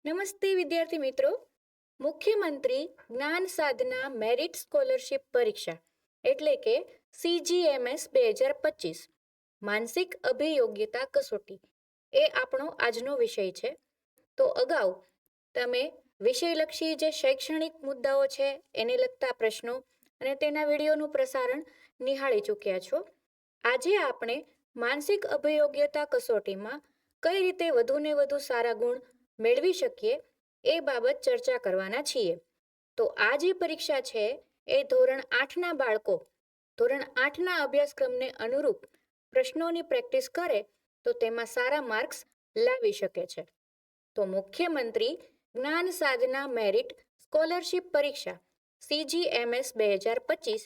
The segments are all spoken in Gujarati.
નમસ્તે વિદ્યાર્થી મિત્રો. મુખ્યમંત્રી જ્ઞાન સાધના મેરિટ સ્કોલરશિપ પરીક્ષા એટલે કે CGMS 2025 માનસિક અભિયોગ્યતા કસોટી એ આપણો આજનો વિષય છે. તો અગાઉ તમે વિષયલક્ષી જે શૈક્ષણિક મુદ્દાઓ છે એને લગતા પ્રશ્નો અને તેના વિડીયોનું પ્રસારણ નિહાળી ચૂક્યા છો. આજે આપણે માનસિક અભિયોગ્યતા કસોટીમાં કઈ રીતે વધુને વધુ સારા ગુણ મેળવી શકીએ એ બાબત ચર્ચા કરવાના છીએ. તો આ જે પરીક્ષા છે એ ધોરણ 8ના બાળકો ધોરણ 8ના અભ્યાસક્રમને અનુરૂપ પ્રશ્નોની પ્રેક્ટિસ કરે તો તેમાં સારા માર્ક્સ લાવી શકે છે. તો મુખ્યમંત્રી જ્ઞાન સાધના મેરિટ સ્કોલરશિપ પરીક્ષા CGMS 2025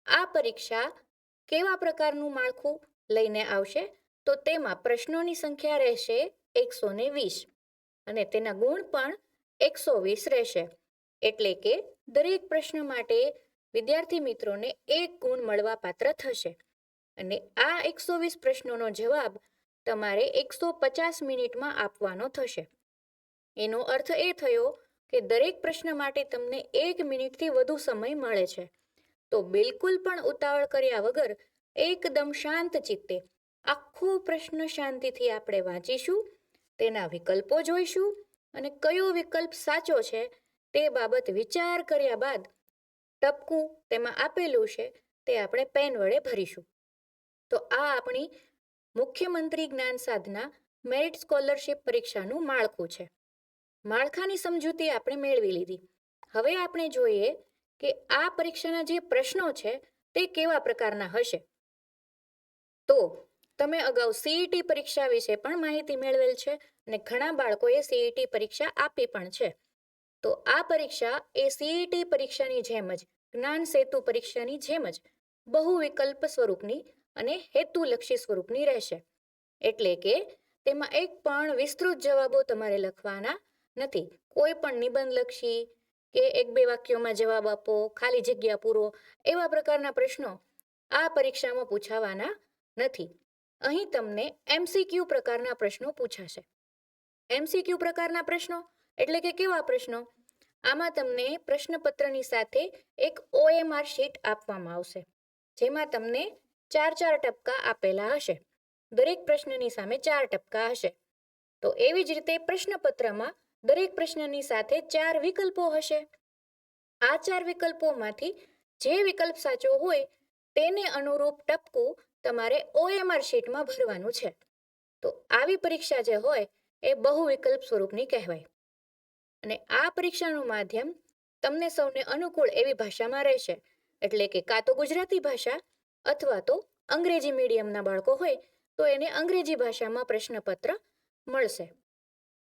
આ પરીક્ષા કેવા પ્રકારનું માળખું લઈને આવશે? તો તેમાં પ્રશ્નોની સંખ્યા રહેશે 120 અને તેના ગુણ પણ 120 રહેશે. એટલે કે દરેક પ્રશ્ન માટે વિદ્યાર્થી મિત્રોને 1 ગુણ મળવા પાત્ર થશે અને આ 120 પ્રશ્નોનો જવાબ તમારે 150 મિનિટમાં આપવાનો થશે. એનો અર્થ એ થયો કે દરેક પ્રશ્ન માટે તમને 1 મિનિટથી વધુ સમય મળે છે. તો બિલકુલ પણ ઉતાવળ કર્યા વગર એકદમ શાંત ચિત્તે આખો પ્રશ્ન શાંતિથી આપણે વાંચીશું, તેના વિકલ્પો જોઈશું અને કયો વિકલ્પ સાચો છે તે બાબત વિચાર કર્યા બાદ ટપકું તેમાં આપેલું છે તે આપણે પેન વડે ભરીશું. તો આ આપણી મુખ્યમંત્રી જ્ઞાન સાધના મેરિટ સ્કોલરશિપ પરીક્ષાનું માળખું છે. માળખાની સમજૂતી આપણે મેળવી લીધી. હવે આપણે જોઈએ કે આ પરીક્ષાના જે પ્રશ્નો છે તે કેવા પ્રકારના હશે. તો તમે અગાઉ CET પરીક્ષા વિશે પણ માહિતી મેળવેલ છે અને ઘણા બાળકોએ CET પરીક્ષા આપી પણ છે. તો આ પરીક્ષા એ CET પરીક્ષાની જેમ જ જ્ઞાન સેતુ પરીક્ષાની જેમ જ બહુ વિકલ્પ સ્વરૂપની અને હેતુલક્ષી સ્વરૂપની રહેશે. એટલે કે તેમાં એક પણ વિસ્તૃત જવાબો તમારે લખવાના નથી. કોઈ પણ નિબંધલક્ષી કે 1-2 વાક્યોમાં જવાબ આપો, ખાલી જગ્યા પૂરો એવા પ્રકારના પ્રશ્નો આ પરીક્ષામાં પૂછાવાના નથી. અહીં તમને MCQ પ્રકારના પ્રશ્નો પૂછાશે. MCQ પ્રકારના પ્રશ્નો એટલે કે કેવા પ્રશ્નો? આમાં તમને પ્રશ્નપત્રની સાથે એક OMR શીટ આપવામાં આવશે જેમાં તમને 4 ટપકા આપેલા હશે. દરેક પ્રશ્નની સામે 4 ટપકા હશે. તો એવી જ રીતે પ્રશ્નપત્રમાં દરેક પ્રશ્નની સાથે 4 વિકલ્પો હશે. આ 4 વિકલ્પોમાંથી જે વિકલ્પ સાચો હોય તેને અનુરૂપ ટપકું તમારે OMR શીટમાં ભરવાનું છે. તો આવી પરીક્ષા જે હોય એ બહુ વિકલ્પ સ્વરૂપની કહેવાય. અને આ પરીક્ષાનું માધ્યમ તમને સૌને અનુકૂળ એવી ભાષામાં રહેશે. એટલે કે કાં તો ગુજરાતી ભાષા અથવા તો અંગ્રેજી મીડિયમના બાળકો હોય તો એને અંગ્રેજી ભાષામાં પ્રશ્નપત્ર મળશે.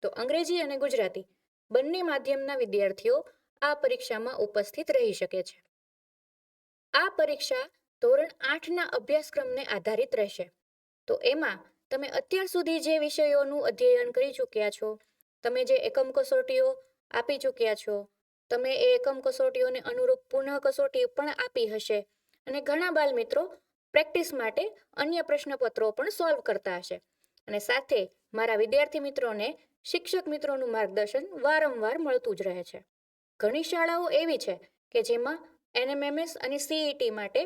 તો અંગ્રેજી અને ગુજરાતી બંને માધ્યમના વિદ્યાર્થીઓ આ પરીક્ષામાં ઉપસ્થિત રહી શકે છે. આ પરીક્ષા ધોરણ 8ના અભ્યાસક્રમને આધારિત રહેશે. તો એમાં તમે અત્યાર સુધી જે વિષયોનું અધ્યયન કરી ચૂક્યા છો, તમે જે એકમ કસોટીઓ આપી ચૂક્યા છો, તમે એ એકમ કસોટીઓને અનુરૂપ પુનઃ કસોટી પણ આપી હશે અને ઘણા બાલ મિત્રો પ્રેક્ટિસ માટે અન્ય પ્રશ્નપત્રો પણ સોલ્વ કરતા હશે. અને સાથે મારા વિદ્યાર્થી મિત્રોને શિક્ષક મિત્રોનું માર્ગદર્શન વારંવાર મળતું જ રહે છે. ઘણી શાળાઓ એવી છે કે જેમાં NMMS અને CET માટે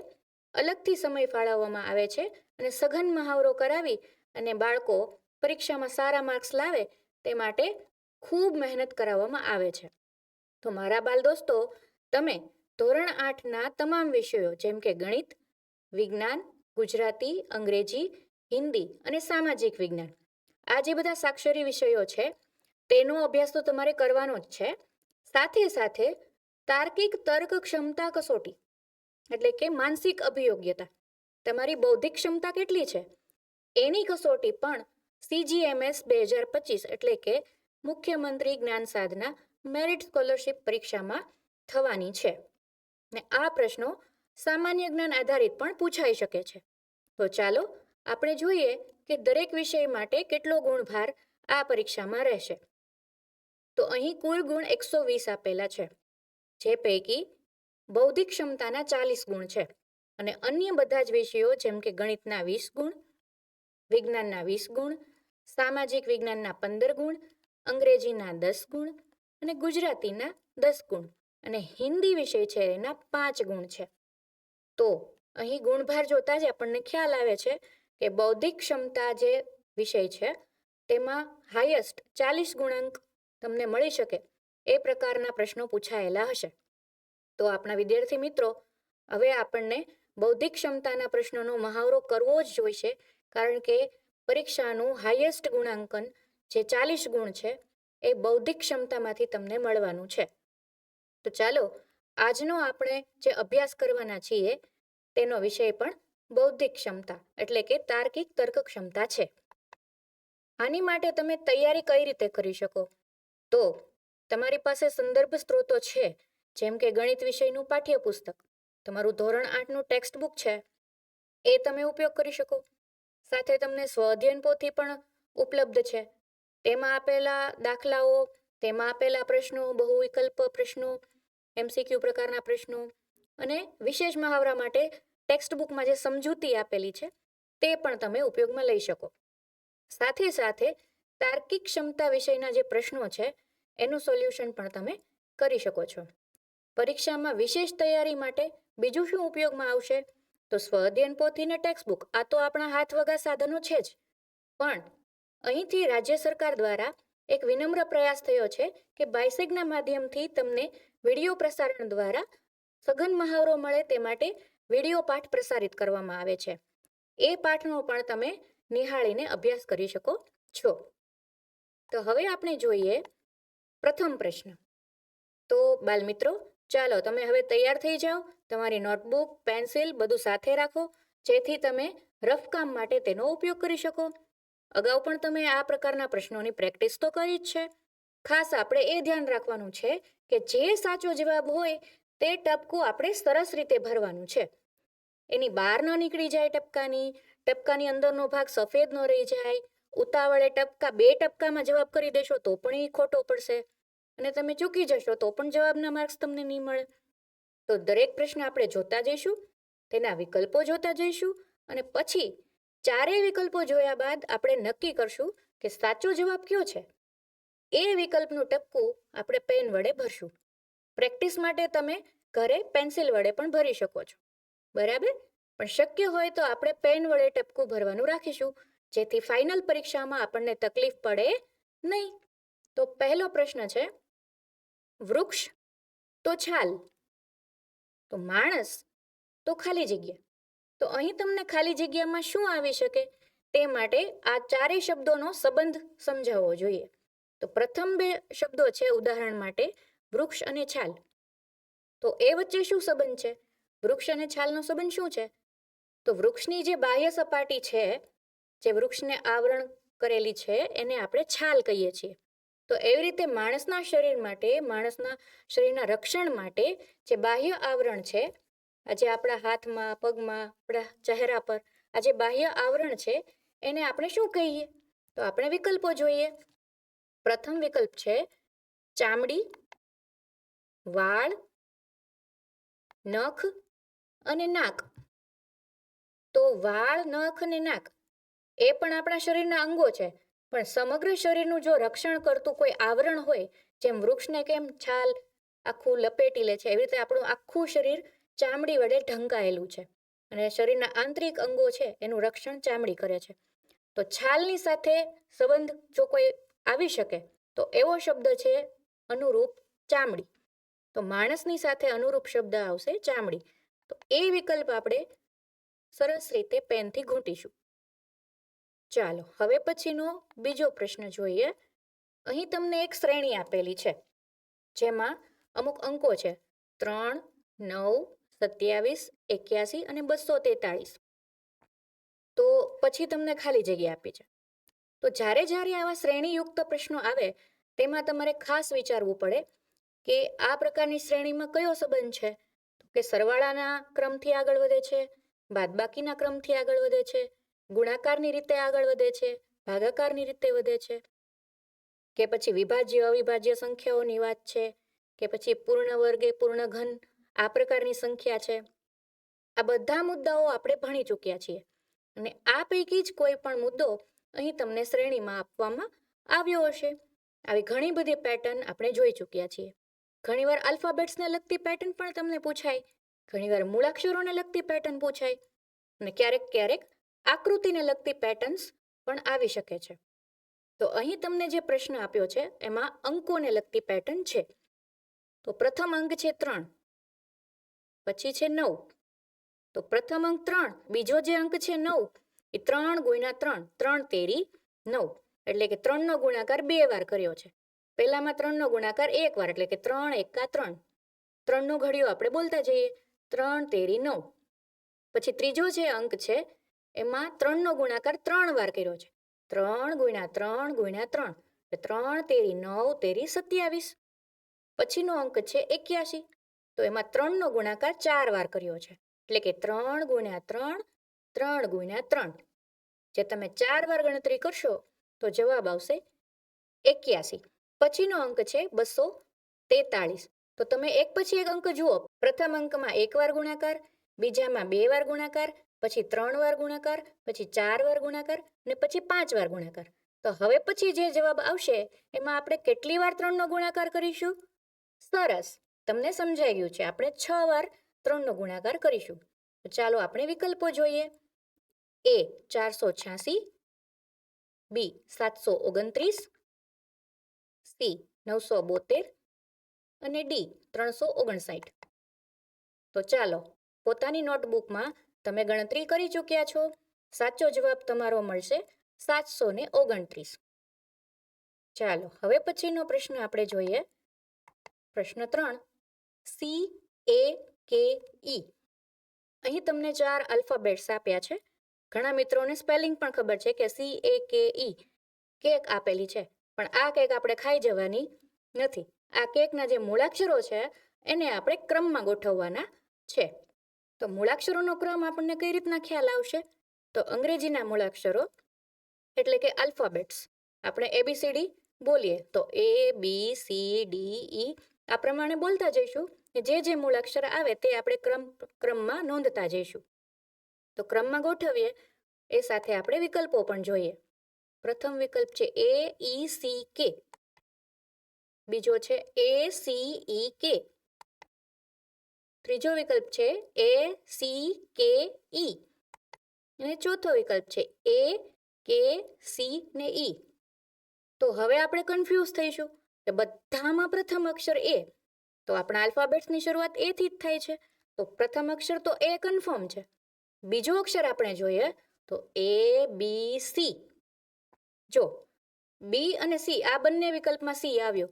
અલગથી સમય ફાળવવામાં આવે છે અને સઘન મહાવરો કરાવી અને બાળકો પરીક્ષામાં સારા માર્ક્સ લાવે તે માટે ખૂબ મહેનત કરાવવામાં આવે છે. તો મારા બાલ દોસ્તો, તમે ધોરણ 8ના તમામ વિષયો જેમ કે ગણિત, વિજ્ઞાન, ગુજરાતી, અંગ્રેજી, હિન્દી અને સામાજિક વિજ્ઞાન આ જે બધા સાક્ષરી વિષયો છે તેનો અભ્યાસ તો તમારે કરવાનો જ છે. સાથે સાથે તાર્કિક તર્ક ક્ષમતા કસોટી એટલે કે માનસિક અભિયોગ્યતા, તમારી બૌદ્ધિક ક્ષમતા કેટલી છે એની કસોટી પણ CGMS 2025 એટલે કે મુખ્યમંત્રી જ્ઞાન સાધના મેરિટ સ્કોલરશિપ પરીક્ષામાં થવાની છે. ને આ પ્રશ્નો સામાન્ય જ્ઞાન આધારિત પણ પૂછાઈ શકે છે. તો ચાલો આપણે જોઈએ કે દરેક વિષય માટે કેટલો ગુણભાર આ પરીક્ષામાં રહેશે. તો અહીં કુલ ગુણ 120 આપેલા છે, જે પૈકી બૌદ્ધિક ક્ષમતાના 40 ગુણ છે અને અન્ય બધા જ વિષયો જેમ કે ગણિતના 20 ગુણ, વિજ્ઞાનના 20 ગુણ, સામાજિક વિજ્ઞાનના 15 ગુણ અંગ્રેજીના 10 ગુણ અને ગુજરાતીના 10 ગુણ અને હિન્દી વિષય છે એના 5 ગુણ છે. તો અહીં ગુણભાર જોતા જ આપણને ખ્યાલ આવે છે કે બૌદ્ધિક ક્ષમતા જે વિષય છે તેમાં હાઈએસ્ટ 40 ગુણાંક તમને મળી શકે એ પ્રકારના પ્રશ્નો પૂછાયેલા હશે. તો આપણા વિદ્યાર્થી મિત્રો, હવે આપણને બૌદ્ધિક ક્ષમતાના પ્રશ્નોનો મહાવરો કરવો જ જોઈશે, કારણ કે પરીક્ષાનું હાઈએસ્ટ ગુણાંકન જે 40 ગુણ છે એ બૌદ્ધિક ક્ષમતામાંથી તમને મળવાનું છે. તો ચાલો આજનો આપણે જે અભ્યાસ કરવાના છીએ તેનો વિષય પણ બૌદ્ધિક ક્ષમતા એટલે કે તાર્કિક તર્ક ક્ષમતા છે. આની માટે તમે તૈયારી કઈ રીતે કરી શકો? તો તમારી પાસે સંદર્ભ સ્ત્રોતો છે, જેમ કે ગણિત વિષયનું પાઠ્યપુસ્તક, તમારું ધોરણ 8નું ટેક્સ્ટ બુક છે, એ તમે ઉપયોગ કરી શકો. સાથે તમને સ્વઅધ્યયન પોથી પણ ઉપલબ્ધ છે. તેમાં આપેલા દાખલાઓ, તેમાં આપેલા પ્રશ્નો, બહુ વિકલ્પ પ્રશ્નો, MCQ પ્રકારના પ્રશ્નો અને વિશેષ મહાવરા માટે ટેક્સ્ટ બુકમાં જે સમજૂતી આપેલી છે તે પણ તમે ઉપયોગમાં લઈ શકો. સાથે સાથે તાર્કિક ક્ષમતા વિષયના જે પ્રશ્નો છે એનું સોલ્યુશન પણ તમે કરી શકો છો. પરીક્ષામાં વિશેષ તૈયારી માટે બીજું શું ઉપયોગમાં આવશે? તો સ્વઅધ્યયન પોથી ને ટેક્સ્ટ બુક આ તો આપણા હાથવગા સાધનો છે જ, પણ અહીંથી રાજ્ય સરકાર દ્વારા એક વિનમ્ર પ્રયાસ થયો છે કે બાયસેગના માધ્યમથી તમને વિડીયો પ્રસારણ દ્વારા સઘન મહાવરો મળે તે માટે વિડીયો પાઠ પ્રસારિત કરવામાં આવે છે. એ પાઠનો પણ તમે નિહાળીને અભ્યાસ કરી શકો છો. તો હવે આપણે જોઈએ પ્રથમ પ્રશ્ન. તો બાલમિત્રો, ચાલો તમે હવે તૈયાર થઈ જાઓ. તમારી નોટબુક, પેન્સિલ બધું સાથે રાખો, જેથી તમે રફ કામ માટે તેનો ઉપયોગ કરી શકો. અગાઉ પણ તમે આ પ્રકારના પ્રશ્નોની પ્રેક્ટિસ તો કરી જ છે. ખાસ આપણે એ ધ્યાન રાખવાનું છે કે જે સાચો જવાબ હોય તે ટપકું આપણે સરસ રીતે ભરવાનું છે. એની બહાર ન નીકળી જાય ટપકાની અંદરનો ભાગ સફેદ ન રહી જાય. ઉતાવળે બે ટપકામાં જવાબ કરી દેશો તો પણ એ ખોટો પડશે અને તમે ચૂકી જશો તો પણ જવાબના માર્ક્સ તમને નહીં મળે. તો દરેક પ્રશ્ન આપણે જોતા જઈશું, તેના વિકલ્પો જોતા જઈશું અને પછી ચારેય વિકલ્પો જોયા બાદ આપણે નક્કી કરશું કે સાચો જવાબ કયો છે. એ વિકલ્પનું ટપકું આપણે પેન વડે ભરશું. પ્રેક્ટિસ માટે તમે ઘરે પેન્સિલ વડે પણ ભરી શકો છો, બરાબર? પણ શક્ય હોય તો આપણે પેન વડે ટપકું ભરવાનું રાખીશું, જેથી ફાઇનલ પરીક્ષામાં આપણને તકલીફ પડે નહીં. તો પહેલો પ્રશ્ન છે, વૃક્ષ તો છાલ, તો માણસ તો ખાલી જગ્યા. તો અહીં તમને ખાલી જગ્યામાં શું આવી શકે તે માટે આ ચારેય શબ્દોનો સંબંધ સમજાવવો જોઈએ. તો પ્રથમ બે શબ્દો છે ઉદાહરણ માટે વૃક્ષ અને છાલ. તો એ વચ્ચે શું સંબંધ છે? વૃક્ષ અને છાલનો સંબંધ શું છે? તો વૃક્ષની જે બાહ્ય સપાટી છે, જે વૃક્ષને આવરણ કરેલી છે, એને આપણે છાલ કહીએ છીએ. તો એવી રીતે માણસના શરીર માટે, માણસના શરીરના રક્ષણ માટે જે બાહ્ય આવરણ છે, આજે આપણા હાથમાં, પગમાં, આપણા ચહેરા પર આ જે બાહ્ય આવરણ છે એને આપણે શું કહીએ? તો આપણે વિકલ્પો જોઈએ. પ્રથમ વિકલ્પ છે ચામડી, વાળ, નખ અને નાક. તો વાળ, નખ અને નાક એ પણ આપણા શરીરના અંગો છે, પણ સમગ્ર શરીરનું જો રક્ષણ કરતું કોઈ આવરણ હોય, જેમ વૃક્ષને કેમ છાલ આખું લપેટી લે છે, એવી રીતે આપણું આખું શરીર ચામડી વડે ઢંકાયેલું છે અને શરીરના આંતરિક અંગો છે એનું રક્ષણ ચામડી કરે છે. તો છાલની સાથે સંબંધ જો કોઈ આવી શકે તો એવો શબ્દ છે અનુરૂપ ચામડી. તો માણસની સાથે અનુરૂપ શબ્દ આવશે ચામડી. તો એ વિકલ્પ આપણે સરસ રીતે પેનથી ઘૂંટીશું. ચાલો હવે પછીનો બીજો પ્રશ્ન જોઈએ. અહીં તમને એક શ્રેણી આપેલી છે, જેમાં અમુક અંકો છે 3, 9, 27, 81 અને 243. તો પછી તમને ખાલી જગ્યા આપી છે. તો જ્યારે આવા શ્રેણીયુક્ત પ્રશ્નો આવે તેમાં તમારે ખાસ વિચારવું પડે કે આ પ્રકારની શ્રેણીમાં કયો સંબંધ છે. કે સરવાળાના ક્રમથી આગળ વધે છે, બાદબાકીના ક્રમથી આગળ વધે છે, ગુણાકારની રીતે આગળ વધે છે, ભાગાકારની રીતે વધે છે, કે પછી વિભાજ્ય અવિભાજ્ય સંખ્યાઓની વાત છે, કે પછી પૂર્ણ વર્ગે પૂર્ણ ઘન આ પ્રકારની સંખ્યા છે. આ બધા મુદ્દાઓ આપણે ભણી ચૂક્યા છીએ અને આ પૈકી જ કોઈ પણ મુદ્દો અહીં તમને શ્રેણીમાં આપવામાં આવ્યો હશે. આવી ઘણી બધી પેટર્ન આપણે જોઈ ચૂક્યા છીએ. ઘણીવાર આલ્ફાબેટ્સને લગતી પેટર્ન પણ તમને પૂછાય, ઘણીવાર મૂળાક્ષરોને લગતી પેટર્ન પૂછાય અને ક્યારેક ક્યારેક આકૃતિને લગતી પેટર્ન્સ પણ આવી શકે છે. તો અહીં તમને જે પ્રશ્ન આપ્યો છે એમાં અંકોને લગતી પેટર્ન છે. તો પ્રથમ અંક છે 3, પછી છે 9. તો પ્રથમ અંક 3, બીજો જે અંક છે 9 એ 3 ગુણ્યા 3, 3 તેરી 9, એટલે કે 3નો ગુણાકાર 2 વાર કર્યો છે. પહેલામાં 3નો ગુણાકાર 1 વાર, એટલે કે 3 એકા 3. 3નો ઘડિયો આપણે બોલતા જઈએ, 3 તેરી 9. પછી ત્રીજો જે અંક છે એમાં 3નો ગુણાકાર 3 વાર કર્યો છે. 3 ગુણ્યા 3 ગુણ્યા 3, એટલે 3 તેરી 9 તેરી 27. પછીનો અંક છે 81. તો એમાં 3નો ગુણાકાર 4 વાર કર્યો છે, એટલે કે 3 ગુણ્યા 3, 3 ગુણ્યા 3. જે તમે 4 વાર ગણતરી કરશો તો જવાબ આવશે 81. પછીનો અંક છે 243. તો તમે એક પછી એક અંક જુઓ. પ્રથમ અંકમાં 1 વાર ગુણાકાર, બીજામાં 2 વાર ગુણાકાર, પછી 3 વાર ગુણાકાર, પછી 4 વાર ગુણાકાર અને પછી 5 વાર ગુણાકાર. તો હવે પછી જે જવાબ આવશે એમાં આપણે કેટલી વાર 3નો ગુણાકાર કરીશું? સરસ, તમને સમજાઈ ગયું છે. આપણે 6 વાર 3નો ગુણાકાર કરીશું. તો ચાલો આપણે વિકલ્પો જોઈએ. એ 486, બી 729, સી 972 અને ડી 359. તો ચાલો પોતાની નોટબુકમાં તમે ગણતરી કરી ચૂક્યા છો. સાચો જવાબ તમારો મળશે 729. ચાલો હવે પછીનો પ્રશ્ન આપણે જોઈએ. પ્રશ્ન 3, CAKE. અહીં તમને 4 આલ્ફાબેટ્સ આપ્યા છે. ઘણા મિત્રોને સ્પેલિંગ પણ ખબર છે કે CAKE કેક આપેલી છે, પણ આ કેક આપણે ખાઈ જવાની નથી. આ કેકના જે મૂળાક્ષરો છે એને આપણે ક્રમમાં ગોઠવવાના છે. તો મૂળાક્ષરોનો ક્રમ આપણને કઈ રીતના ખ્યાલ આવશે? તો અંગ્રેજીના મૂળાક્ષરો એટલે કે આલ્ફાબેટ્સ આપણે ABCD બોલીએ તો ABCDE આ પ્રમાણે બોલતા જઈશું. જે મૂળાક્ષર આવે તે આપણે ક્રમમાં નોંધતા જઈશું. તો ક્રમમાં ગોઠવીએ એ સાથે આપણે વિકલ્પો પણ જોઈએ. પ્રથમ વિકલ્પ છે AECK, બીજો છે ACEK, ત્રીજો વિકલ્પ છે ACKE અને ચોથો વિકલ્પ છે AKC ને E. તો હવે આપણે કન્ફ્યુઝ થઈશું કે બધામાં પ્રથમ અક્ષર A, તો આપણા આલ્ફાબેટ્સની શરૂઆત A થી જ થાય છે. તો પ્રથમ અક્ષર તો A કન્ફર્મ છે. બીજો અક્ષર આપણે જોઈએ તો ABC. જો B અને C આ બંને વિકલ્પમાં C આવ્યો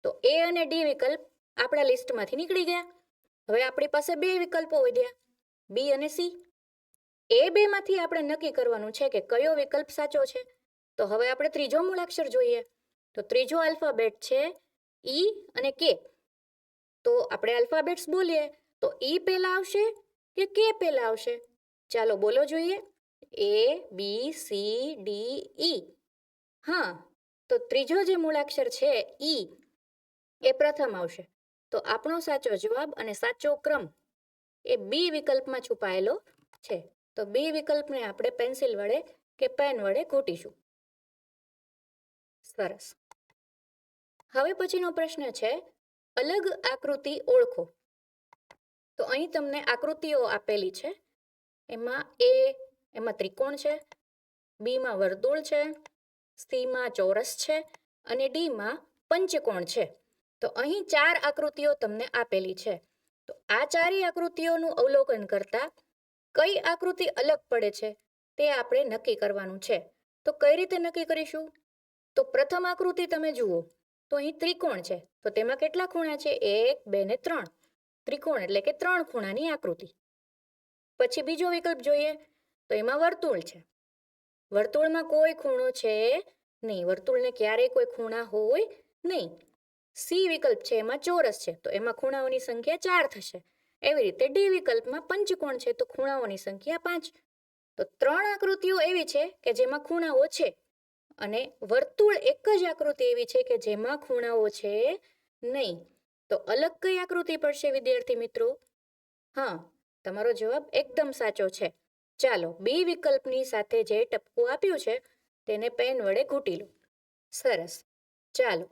તો A અને D વિકલ્પ આપણા લિસ્ટમાંથી નીકળી ગયા. હવે આપણી પાસે 2 વિકલ્પો વધ્યા, B અને C. એ બેમાંથી આપણે નક્કી કરવાનું છે કે કયો વિકલ્પ સાચો છે. તો હવે આપણે ત્રીજો મૂળાક્ષર જોઈએ. તો ત્રીજો આલ્ફાબેટ છે E અને K. તો આપણે આલ્ફાબેટ્સ બોલીએ તો E પહેલા આવશે કે K પહેલા આવશે? ચાલો બોલો જોઈએ. ABCDE. હા, તો ત્રીજો જે મૂળાક્ષર છે E એ પ્રથમ આવશે. તો આપણો સાચો જવાબ અને સાચો ક્રમ એ B વિકલ્પમાં છુપાયેલો છે. તો B વિકલ્પને આપણે પેન્સિલ વડે કે પેન વડે ઘૂંટીશું. સરસ. હવે પછીનો પ્રશ્ન છે અલગ આકૃતિ ઓળખો. તો અહીં તમને આકૃતિઓ આપેલી છે. એમાં ત્રિકોણ છે, બીમાં વર્તુળ છે, સીમાં ચોરસ છે અને ડીમાં પંચકોણ છે. તો અહીં 4 આકૃતિઓ તમને આપેલી છે. તો આ 4 આકૃતિઓનું અવલોકન કરતા કઈ આકૃતિ અલગ પડે છે તે આપણે નક્કી કરવાનું છે. તો કઈ રીતે નક્કી કરીશું? તો પ્રથમ આકૃતિ તમે જુઓ તો અહીં ત્રિકોણ છે. તો તેમાં કેટલા ખૂણા છે? 1, 2 ને 3. ત્રિકોણ એટલે કે 3 ખૂણાની આકૃતિ. પછી બીજો વિકલ્પ જોઈએ તો એમાં વર્તુળ છે. વર્તુળમાં કોઈ ખૂણો છે નહીં. વર્તુળને ક્યારેય કોઈ ખૂણા હોય નહીં. સી વિકલ્પ છે એમાં ચોરસ છે, તો એમાં ખૂણાઓની સંખ્યા 4 થશે. એવી રીતે ડી વિકલ્પમાં પંચકોણ છે તો ખૂણાઓની સંખ્યા 5. તો 3 આકૃતિઓ એવી છે કે જેમાં ખૂણાઓ છે અને વર્તુળ એક જ આકૃતિ એવી છે કે જેમાં ખૂણાઓ છે નહીં. તો અલગ કઈ આકૃતિ પડશે વિદ્યાર્થી મિત્રો? હા, તમારો જવાબ એકદમ સાચો છે. ચાલો બી વિકલ્પની સાથે જે ટપકું આપ્યું છે તેને પેન વડે ઘૂંટી લો. સરસ. ચાલો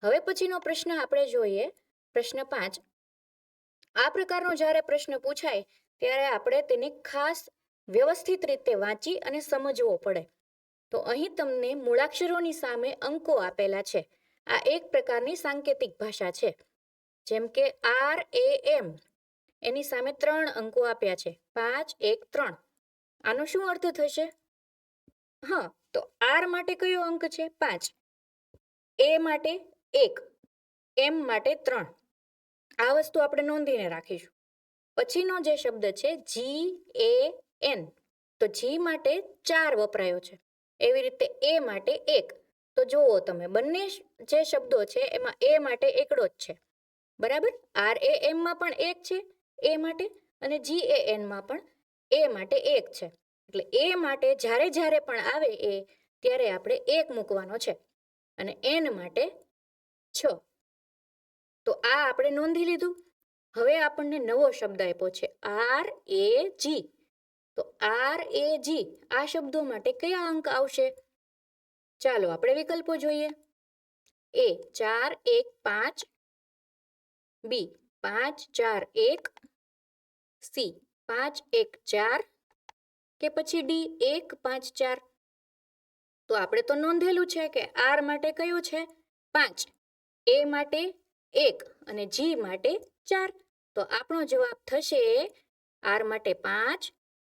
હવે પછીનો પ્રશ્ન આપણે જોઈએ, પ્રશ્ન 5. આ પ્રકારનો જ્યારે પ્રશ્ન પૂછાય ત્યારે આપણે તેને ખાસ વ્યવસ્થિત રીતે વાંચી અને સમજવો પડે. તો અહીં તમને મૂળાક્ષરોની સામે અંકો આપેલા છે. આ એક પ્રકારની સાંકેતિક ભાષા છે. જેમ કે RAM, એની સામે 3 અંકો આપ્યા છે, 5 1 3. આનો શું અર્થ થશે? હા, તો R માટે કયો અંક છે? 5, A માટે 1, M માટે 3. આ વસ્તુ આપણે નોંધીને રાખીશું. પછીનો જે શબ્દ છે GAN, તો G માટે 4 વપરાયો છે. એવી રીતે A માટે 1. તો જુઓ તમે, બંને જે શબ્દો છે એમાં A માટે એકડો જ છે, બરાબર. RAM માં પણ 1 છે A માટે, અને GAN માં પણ A માટે 1 છે. એટલે A માટે જ્યારે જ્યારે પણ આવે એ, ત્યારે આપણે 1 મૂકવાનો છે, અને N માટે 6. તો આ આપણે નોંધી લીધું. હવે આપણને નવો શબ્દ આપ્યો છે RAG. તો RAG આ શબ્દો માટે કયા અંક આવશે? ચાલો આપણે વિકલ્પો જોઈએ. A 4 1 5, B 5 4 1, C 5 1 4, કે પછી D 1 5 4. તો આપણે તો નોંધેલું છે કે R માટે કયું છે? 5, A માટે 1 અને G માટે 4. તો આપણો જવાબ થશે R માટે 5,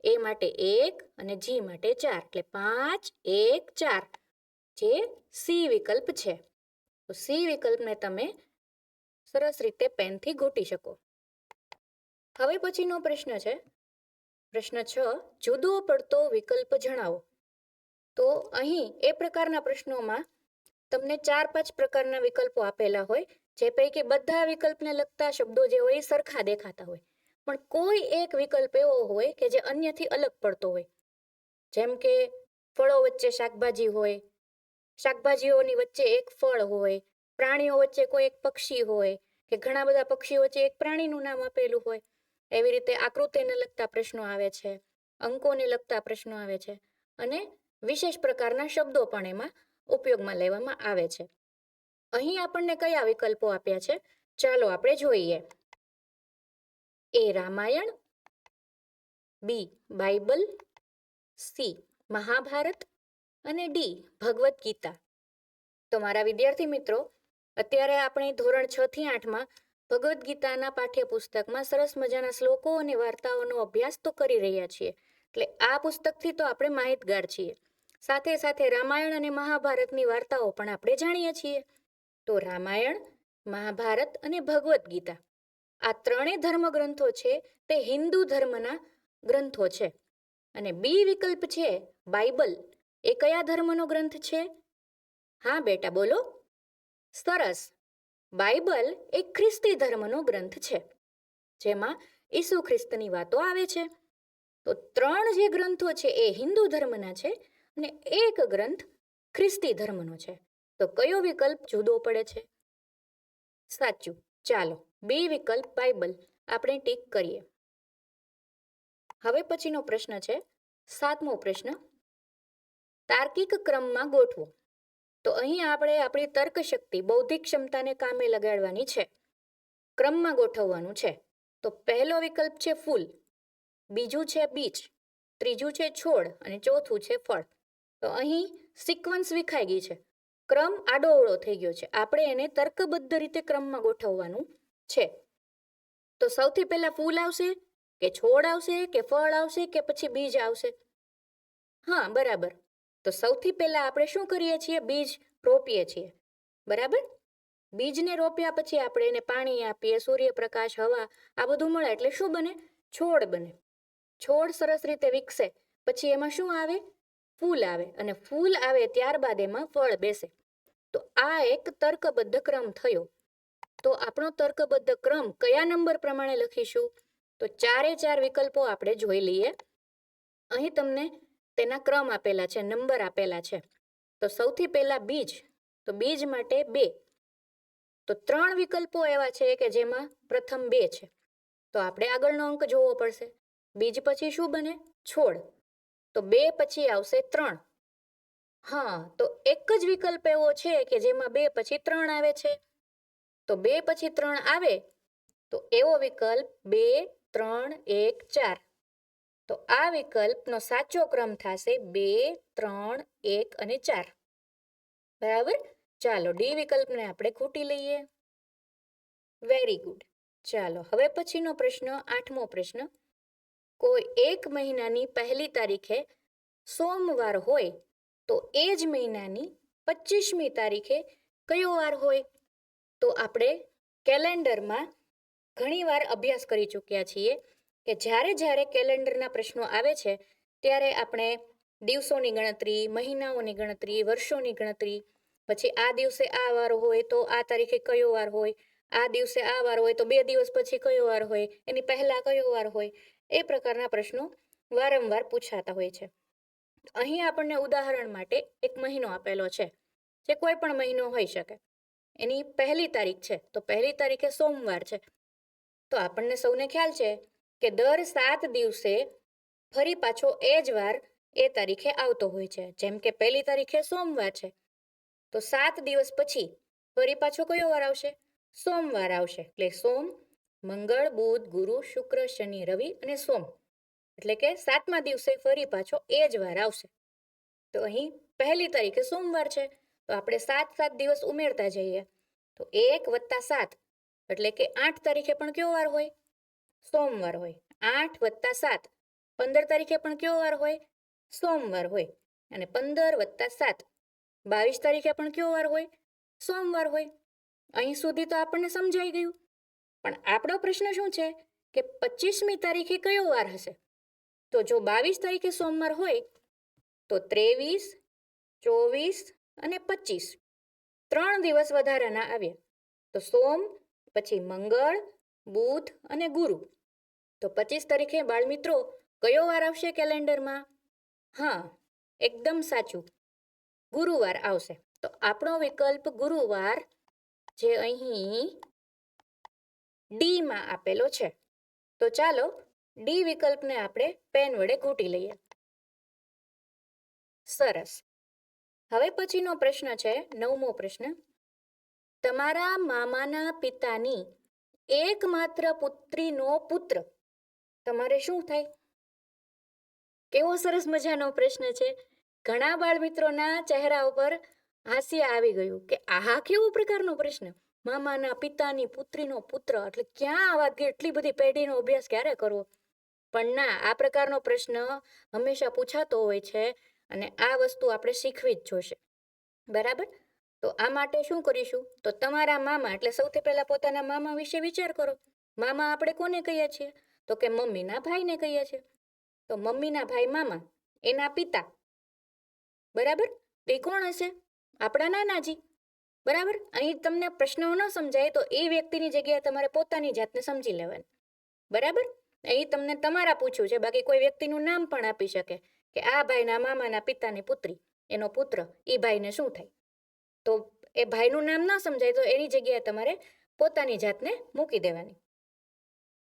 A માટે 1 અને G માટે 4. એટલે 5 1 4, જે C વિકલ્પ છે. તો C વિકલ્પને તમે સરસ રીતે પેનથી ગોટી શકો. હવે પછીનો પ્રશ્ન છે, પ્રશ્ન 6. જુદો પડતો વિકલ્પ જણાવો. તો અહીં એ પ્રકારના પ્રશ્નોમાં તમને 4-5 પ્રકારના વિકલ્પો આપેલા હોય, જે પૈકી બધા વિકલ્પને લગતા શબ્દો જે હોય એ સરખા દેખાતા હોય, પણ કોઈ એક વિકલ્પ એવો હોય કે જે અન્યથી અલગ પડતો હોય. જેમ કે ફળો વચ્ચે શાકભાજી હોય, શાકભાજીઓની વચ્ચે એક ફળ હોય, પ્રાણીઓ વચ્ચે કોઈ એક પક્ષી હોય, કે ઘણા બધા પક્ષીઓ વચ્ચે એક પ્રાણીનું નામ આપેલું હોય. એવી રીતે આકૃતિને લગતા પ્રશ્નો આવે છે, અંકોને લગતા પ્રશ્નો આવે છે, અને વિશેષ પ્રકારના શબ્દો પણ એમાં ઉપયોગમાં લેવામાં આવે છે. અહીં આપણને કયા વિકલ્પો આપ્યા છે? ચાલો આપણે જોઈએ. A Ramayana, B Bible, C Mahabharata અને D ભગવદ્ ગીતા. તો મારા વિદ્યાર્થી મિત્રો, અત્યારે આપણે ધોરણ 6 થી 8માં ભગવદ્ ગીતાના પાઠ્યપુસ્તકમાં સરસ મજાના શ્લોકો અને વાર્તાઓનો અભ્યાસ તો કરી રહ્યા છીએ. એટલે આ પુસ્તકથી તો આપણે માહિતગાર છીએ. સાથે સાથે રામાયણ અને મહાભારતની વાર્તાઓ પણ આપણે જાણીએ છીએ. તો રામાયણ, મહાભારત અને ભગવદ્ ગીતા, આ ત્રણેય ધર્મગ્રંથો છે તે હિન્દુ ધર્મના ગ્રંથો છે. અને બી વિકલ્પ છે બાઇબલ, એ કયા ધર્મનો ગ્રંથ છે? હા બેટા, બોલો. સરસ. બાઇબલ એ ખ્રિસ્તી ધર્મનો ગ્રંથ છે, જેમાં ઈસુ ખ્રિસ્તની વાતો આવે છે. તો 3 જે ગ્રંથો છે એ હિન્દુ ધર્મના છે, અને એક ગ્રંથ ખ્રિસ્તી ધર્મનો છે. તો કયો વિકલ્પ જુદો પડે છે? સાચું. ચાલો, બી વિકલ્પ બાઇબલ આપણે ટીક કરીએ. હવે પછીનો પ્રશ્ન છે 7મો પ્રશ્ન. તાર્કિક ક્રમમાં ગોઠવો. તો અહીં આપણે આપણી તર્ક શક્તિ, બૌદ્ધિક ક્ષમતાને કામે લગાડવાની છે. ક્રમમાં ગોઠવવાનું છે. તો પહેલો વિકલ્પ છે ફૂલ, બીજું છે બીજ, ત્રીજું છે છોડ અને ચોથું છે ફળ. તો અહીં સિક્વન્સ વિખાઈ ગઈ છે, ક્રમ આડોઅવળો થઈ ગયો છે. આપણે એને તર્કબદ્ધ રીતે ક્રમમાં ગોઠવવાનું છે. તો સૌથી પહેલા ફૂલ આવશે, કે છોડ આવશે, કે ફળ આવશે, કે પછી બીજ આવશે? હા, બરાબર. તો સૌથી પહેલા આપણે શું કરીએ છીએ? બીજ રોપીએ છીએ, બરાબર. બીજને રોપ્યા પછી આપણે એને પાણી આપીએ, સૂર્યપ્રકાશ, હવા, આ બધું મળે એટલે શું બને? છોડ બને. છોડ સરસ રીતે વિકસે પછી એમાં શું આવે? ફૂલ આવે, અને ફૂલ આવે ત્યારબાદ એમાં ફળ બેસે. તો આ એક તર્કબદ્ધ ક્રમ થયો. તો આપણો તર્કબદ્ધ ક્રમ કયા નંબર પ્રમાણે લખીશું? તો 4 વિકલ્પો આપણે જોઈ લઈએ. અહીં તમને તેના ક્રમ આપેલા છે, નંબર આપેલા છે. તો સૌથી પહેલા બીજ, તો બીજ માટે 2. તો 3 વિકલ્પો એવા છે કે જેમાં પ્રથમ 2 છે. તો આપણે આગળનો અંક જોવો પડશે. બીજ પછી શું બને? છોડ. તો 2 પછી આવશે 3. હા, તો એક જ વિકલ્પ એવો છે કે જેમાં 2 પછી 3 આવે છે. તો 2 પછી 3 આવે તો એવો વિકલ્પ 2, 3, 1, 4. તો આ વિકલ્પનો સાચો ક્રમ થશે 2, 3, 1 અને 4. બરાબર? ચાલો ડી વિકલ્પને આપણે ખૂટી લઈએ. Very good. ચાલો હવે પછીનો પ્રશ્ન, 8મો પ્રશ્ન. કોઈ એક મહિનાની પહેલી તારીખે સોમવાર હોય તો એ જ મહિનાની 25મી તારીખે કયો વાર હોય? તો આપણે કેલેન્ડરમાં ઘણીવાર અભ્યાસ કરી ચૂક્યા છીએ કે જ્યારે કેલેન્ડરના પ્રશ્નો આવે છે ત્યારે આપણે દિવસોની ગણતરી, મહિનાઓની ગણતરી, વર્ષોની ગણતરી, પછી આ દિવસે આ વાર હોય તો આ તારીખે કયો વાર હોય, આ દિવસે આ વાર હોય તો 2 દિવસ પછી કયો વાર હોય, એની પહેલા કયો વાર હોય, એ પ્રકારના પ્રશ્નો વારંવાર પૂછાતા હોય છે. અહીં આપણને ઉદાહરણ માટે એક મહિનો આપેલો છે, જે કોઈ પણ મહિનો હોઈ શકે. એની પહેલી તારીખ છે તો પહેલી તારીખે સોમવાર છે. તો આપણને સૌને ખ્યાલ છે કે દર 7 દિવસે ફરી પાછો એ જ વાર એ તારીખે આવતો હોય છે. જેમ કે પહેલી તારીખે સોમવાર છે તો 7 દિવસ પછી ફરી પાછો કયો વાર આવશે? સોમવાર આવશે. એટલે સોમ, મંગળ, બુધ, ગુરુ, શુક્ર, શનિ, રવિ અને સોમ. એટલે કે 7મા દિવસે ફરી પાછો એ જ વાર આવશે. તો અહીં પહેલી તારીખે સોમવાર છે તો આપણે 7 દિવસ ઉમેરતા જઈએ તો 1 + 7 એટલે કે 8 તારીખે પણ કયો વાર હોય? સોમવાર હોય. 8 + 7 15 તારીખે પણ કયો વાર હોય? સોમવાર હોય. અને 15 + 7 22 તારીખે પણ કયો વાર હોય? સોમવાર હોય. અહીં સુધી તો આપણને સમજાઈ ગયું. પણ આપણો પ્રશ્ન શું છે કે 25મી તારીખે કયો વાર હશે? તો જો 22 તારીખે સોમવાર હોય તો 23, 24 અને 25 3 દિવસ વધારાના આવ્યા. તો સોમ, પછી મંગળ, બુધ અને ગુરુ. તો 25 તારીખે બાળમિત્રો કયો વાર આવશે કેલેન્ડરમાં? હા, એકદમ સાચું, ગુરુવાર આવશે. તો આપણો વિકલ્પ ગુરુવાર જે અહીં ડી માં આપેલો છે. તો ચાલો ડી વિકલ્પને આપણે પેન વડે ઘૂંટી લઈએ. સરસ. હવે પછીનો પ્રશ્ન છે 9મો પ્રશ્ન. તમારા મામાના પિતાની એકમાત્ર પુત્રીનો પુત્ર તમારે શું થાય? કેવો સરસ મજાનો પ્રશ્ન છે. ઘણા બાળ મિત્રોના ચહેરા ઉપર હાસ્ય આવી ગયું કે આહા કેવો પ્રકારનો પ્રશ્ન. મામાના પિતાની પુત્રીનો પુત્ર એટલે ક્યાં આવા કેટલી બધી પેઢીનો અભ્યાસ ક્યારે કરવો? પણ ના, આ પ્રકારનો પ્રશ્ન હંમેશા પૂછાતો હોય છે અને આ વસ્તુ આપણે શીખવી જ જોશે. બરાબર? તો આ માટે શું કરીશું? તો તમારા મામા એટલે સૌથી પહેલા પોતાના મામા વિશે વિચાર કરો. મામા આપણે કોને કહીએ છીએ? તો કે મમ્મીના ભાઈને કહીએ છીએ. તો મમ્મીના ભાઈ મામા, એના પિતા. બરાબર? એ કોણ હશે? આપણા નાનાજી. બરાબર? અહીં તમને પ્રશ્નો ન સમજાય તો એ વ્યક્તિની જગ્યાએ તમારે પોતાની જાતને સમજી લેવાની. બરાબર? અહીં તમને તમારા પૂછ્યું છે, બાકી કોઈ વ્યક્તિનું નામ પણ આપી શકે કે આ ભાઈના મામાના પિતાની પુત્રી, એનો પુત્ર, એ ભાઈને શું થાય? તો એ ભાઈનું નામ ન સમજાય તો એની જગ્યાએ તમારે પોતાની જાતને મૂકી દેવાની.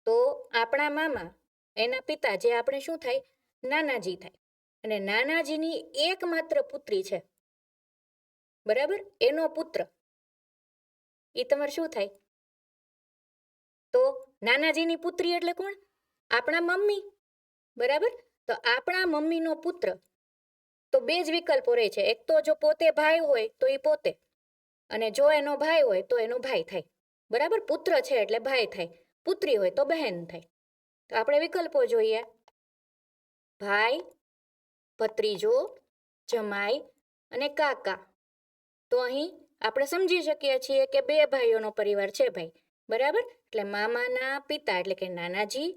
તો આપણા મામા, એના પિતા જે આપણે શું થાય? નાનાજી થાય. અને નાનાજીની એકમાત્ર પુત્રી છે. બરાબર? એનો પુત્ર. એ તમારે શું થાય? તો નાનાજીની પુત્રી એટલે કોણ? આપણા મમ્મી. બરાબર? તો આપણા મમ્મીનો પુત્ર. તો 2 જ વિકલ્પો રહે છે. એક તો જો પોતે ભાઈ હોય તો એ પોતે, અને જો એનો ભાઈ હોય તો એનો ભાઈ થાય. બરાબર? પુત્ર છે એટલે ભાઈ થાય, પુત્રી હોય તો બહેન થાય. તો આપણે વિકલ્પો જોઈએ. ભાઈ, ભત્રીજો, જમાઈ અને કાકા. તો અહીં આપણે સમજી શકીએ છીએ કે 2 ભાઈઓનો પરિવાર છે ભાઈ. બરાબર? એટલે મામાના પિતા એટલે કે નાનાજી,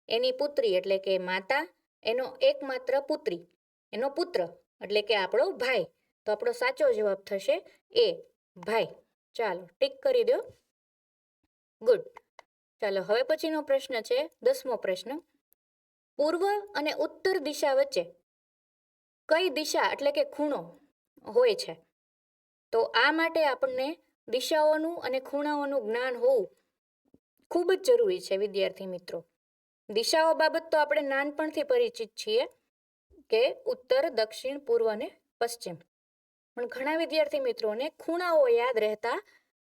એની પુત્રી એટલે કે માતા, એનો એકમાત્ર પુત્રી, એનો પુત્ર એટલે કે આપણો ભાઈ. તો આપણો સાચો જવાબ થશે એ, ભાઈ. ચાલો ટીક કરી દો. ગુડ. ચાલો હવે પછીનો પ્રશ્ન છે 10મો પ્રશ્ન. પૂર્વ અને ઉત્તર દિશા વચ્ચે કઈ દિશા એટલે કે ખૂણો હોય છે? તો આ માટે આપણને દિશાઓનું અને ખૂણાઓનું જ્ઞાન હોવું ખૂબ જ જરૂરી છે વિદ્યાર્થી મિત્રો. દિશાઓ બાબત તો આપણે નાનપણથી પરિચિત છીએ કે ઉત્તર, દક્ષિણ, પૂર્વ અને પશ્ચિમ. પણ ઘણા વિદ્યાર્થી મિત્રોને ખૂણાઓ યાદ રહેતા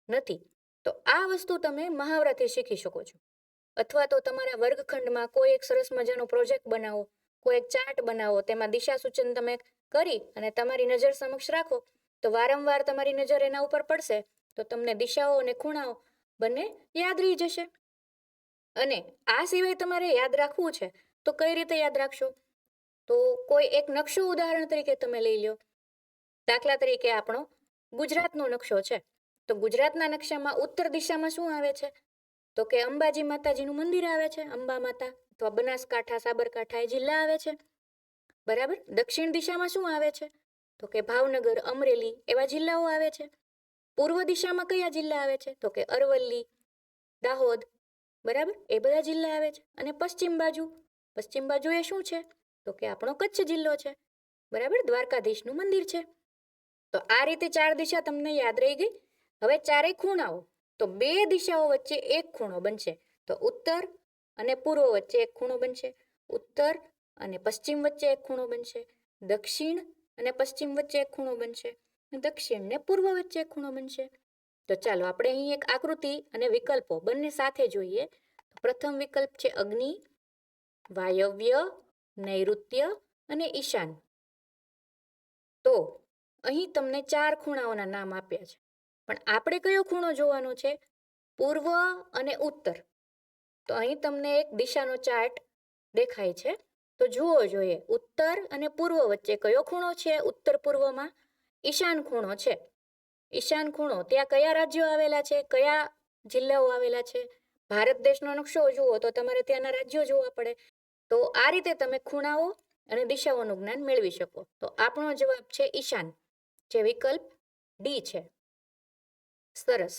નથી. તો આ વસ્તુ તમે મહાવરાથી શીખી શકો છો. અથવા તો તમારા વર્ગખંડમાં કોઈ એક સરસ મજાનો પ્રોજેક્ટ બનાવો, કોઈ એક ચાર્ટ બનાવો, તેમાં દિશા સૂચન તમે કરી અને તમારી નજર સમક્ષ રાખો, તો વારંવાર તમારી નજર એના ઉપર પડશે તો તમને દિશાઓ અને ખૂણાઓ બંને યાદ રહી જશે. અને આ સિવાય તમારે યાદ રાખવું છે તો કઈ રીતે યાદ રાખશો? તો કોઈ એક નકશો ઉદાહરણ તરીકે તમે લઈ લો. દાખલા તરીકે આપણો ગુજરાતનો નકશો છે, તો ગુજરાતના નકશામાં ઉત્તર દિશામાં શું આવે છે? તો કે અંબાજી માતાજીનું મંદિર આવે છે, અંબા માતા, અથવા બનાસકાંઠા, સાબરકાંઠા એ જિલ્લા આવે છે, બરાબર. દક્ષિણ દિશામાં શું આવે છે? તો કે ભાવનગર, અમરેલી એવા જિલ્લાઓ આવે છે. પૂર્વ દિશામાં કયા જિલ્લા આવે છે? તો કે અરવલ્લી, દાહોદ, બરાબર, એ બધા જિલ્લા આવે છે. અને પશ્ચિમ બાજુ એ શું છે? તો કે આપણો કચ્છ જિલ્લો છે, બરાબર, દ્વારકાધીશનું મંદિર છે. તો આ રીતે 4 દિશા તમને યાદ રહી ગઈ. હવે ચારેય ખૂણાઓ, તો 2 દિશાઓ વચ્ચે એક ખૂણો બનશે, તો ઉત્તર અને પૂર્વ વચ્ચે એક ખૂણો બનશે, ઉત્તર અને પશ્ચિમ વચ્ચે એક ખૂણો બનશે, દક્ષિણ અને પશ્ચિમ વચ્ચે એક ખૂણો બનશે, દક્ષિણ ને પૂર્વ વચ્ચે એક ખૂણો બનશે. તો ચાલો આપણે અહીં એક આકૃતિ અને વિકલ્પો બંને સાથે જોઈએ. પ્રથમ વિકલ્પ છે અગ્નિ, વાયવ્ય, નૈઋત્ય અને ઈશાન. તો અહીં તમને 4 ખૂણાઓના નામ આપ્યા છે, પણ આપણે કયો ખૂણો જોવાનો છે? પૂર્વ અને ઉત્તર. તો અહીં તમને એક દિશાનો ચાર્ટ દેખાય છે, તો જુઓ જોઈએ ઉત્તર અને પૂર્વ વચ્ચે કયો ખૂણો છે? ઉત્તર પૂર્વમાં ઈશાન ખૂણો છે. ઈશાન ખૂણો, ત્યાં કયા રાજ્યો આવેલા છે, કયા જિલ્લાઓ આવેલા છે? ભારત દેશનો નકશો જુઓ તો તમારે ત્યાંના રાજ્યો જોવા પડે. તો આ રીતે તમે ખૂણાઓ અને દિશાઓનું જ્ઞાન મેળવી શકો. તો આપણો જવાબ છે ઈશાન, જે વિકલ્પ ડી છે. સરસ.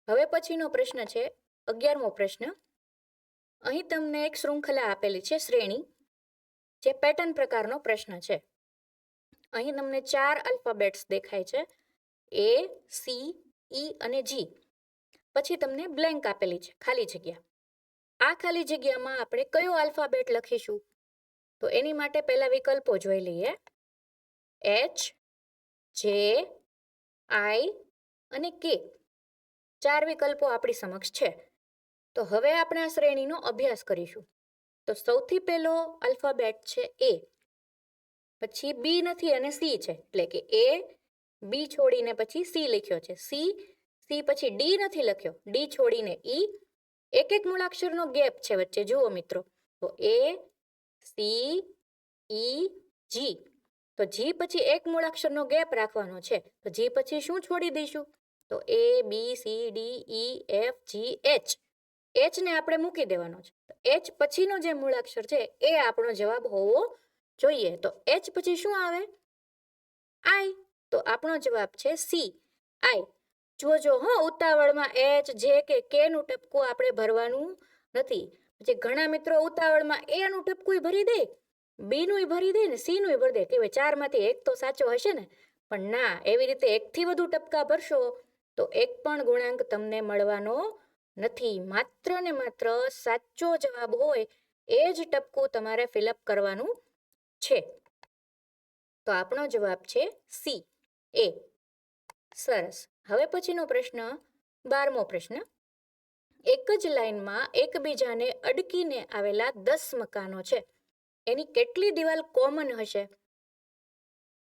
હવે પછીનો પ્રશ્ન છે 11મો પ્રશ્ન. અહીં તમને એક શૃંખલા આપેલી છે, શ્રેણી, જે પેટર્ન પ્રકારનો પ્રશ્ન છે. અહીં તમને 4 આલ્ફાબેટ્સ દેખાય છે, એ, સી, ઈ અને જી. પછી તમને બ્લેન્ક આપેલી છે, ખાલી જગ્યા. આ ખાલી જગ્યામાં આપણે કયો આલ્ફાબેટ લખીશું? તો એની માટે પહેલા વિકલ્પો જોઈ લઈએ. એચ, જે, આઈ અને કે. 4 વિકલ્પો આપણી સમક્ષ છે. તો હવે આપણે આ શ્રેણીનો અભ્યાસ કરીશું. તો સૌથી પહેલો આલ્ફાબેટ છે એ, પછી બી નથી અને સી છે, એટલે કે એ, બી છોડીને પછી સી લખ્યો છે, સી પછી ડી નથી લખ્યો, ડી છોડીને ઈ. એક મૂળાક્ષરનો ગેપ છે વચ્ચે, જુઓ મિત્રો. તો એ, સી, ઈ, જી. તો જી પછી એક મૂળાક્ષરનો ગેપ રાખવાનો છે, તો જી પછી શું છોડી દઈશું? તો એ, બી, સી, ડી, ઈ, એફ, જી, એચ. એચ ને આપણે મૂકી દેવાનો છે. એચ પછીનો જે મૂળાક્ષર છે એ આપણો જવાબ હોવો જોઈએ. તો એચ પછી શું આવે? આઈ. તો આપણો જવાબ છે સી, આઈ. જોજો ઉતાવળમાં એચ, જે કે કે નું ટપકું આપણે ભરવાનું નથી. પછી ઘણા મિત્રો ઉતાવળમાં એ નું ટપકું ભરી દે, બી નું ભરી દે ને સી નું ભરી દે, કે 4 માંથી એક તો સાચો હશે ને. પણ ના, એવી રીતે 1 થી વધુ ટપકા ભરશો તો એક પણ ગુણાંક તમને મળવાનો નથી. માત્ર ને માત્ર સાચો જવાબ હોય એ જ ટપકું તમારે ફિલઅપ કરવાનું છે. તો આપણો જવાબ છે સી, એ. સરસ. હવે પછીનો પ્રશ્ન 12મો પ્રશ્ન. એક જ લાઈનમાં એકબીજાને અડકીને આવેલા 10 મકાનો છે, એની કેટલી દિવાલ કોમન હશે?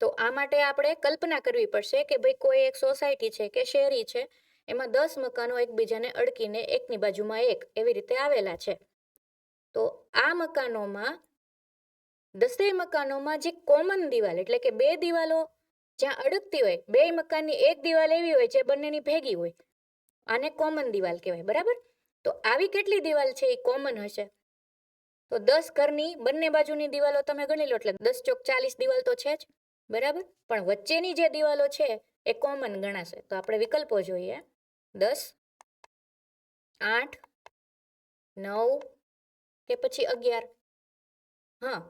તો આ માટે આપણે કલ્પના કરવી પડશે કે ભાઈ કોઈ એક સોસાયટી છે કે શેરી છે, એમાં 10 મકાનો એકબીજાને અડકીને એકની બાજુમાં એક એવી રીતે આવેલા છે. તો આ મકાનોમાં 10 મકાનોમાં જે કોમન દિવાલ, એટલે કે 2 દિવાલો જ્યાં અડકતી હોય, 2 મકાનની એક દિવાલ એવી હોય જે બંનેની ભેગી હોય, આને કોમન દિવાલ કહેવાય, બરાબર. તો આવી કેટલી દિવાલ છે એ કોમન હશે? તો 10 ઘરની બંને બાજુની દિવાલો તમે ગણી લો, એટલે 10 ચોક 40 દિવાલ તો છે જ, બરાબર. પણ વચ્ચેની જે દિવાલો છે એ કોમન ગણાશે. તો આપણે વિકલ્પો જોઈએ. 10, 8, 9 કે પછી 11. હા,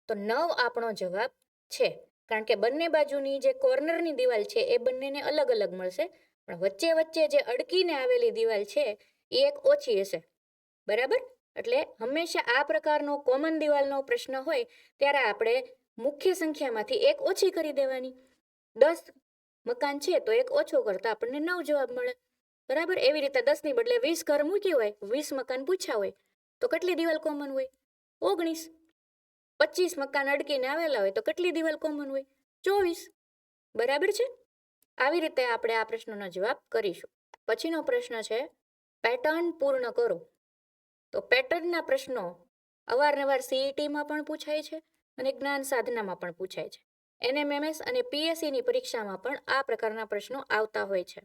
તો 9 આપણો જવાબ છે, કારણ કે બંને બાજુની જે કોર્નરની દિવાલ છે એ બંનેને અલગ અલગ મળશે, પણ વચ્ચે વચ્ચે જે અડકીને આવેલી દિવાલ છે એ એક ઓછી હશે, બરાબર. એટલે હંમેશા આ પ્રકારનો કોમન દિવાલનો પ્રશ્ન હોય ત્યારે આપણે મુખ્ય સંખ્યામાંથી એક ઓછી કરી દેવાની. 10 મકાન છે તો એક ઓછો કરતા આપણને 9 જવાબ મળે. બરાબર? એવી રીતે 10 ની બદલે 20 ઘર મૂક્યું હોય, 20 મકાન પૂછ્યા હોય તો કેટલી દિવાલ કોમન હોય? 19. 25 મકાન અડકીને આવેલા હોય તો કેટલી દિવાલ કોમન હોય? 24. બરાબર છે? આવી રીતે આપણે આ પ્રશ્નનો જવાબ કરીશું. પછીનો પ્રશ્ન છે પેટર્ન પૂર્ણ કરો. તો પેટર્નના પ્રશ્નો અવારનવાર સીઈટીમાં પણ પૂછાય છે અને જ્ઞાન સાધનામાં પણ પૂછાય છે. એનએમએમએસ અને પીએસસીની પરીક્ષામાં પણ આ પ્રકારના પ્રશ્નો આવતા હોય છે.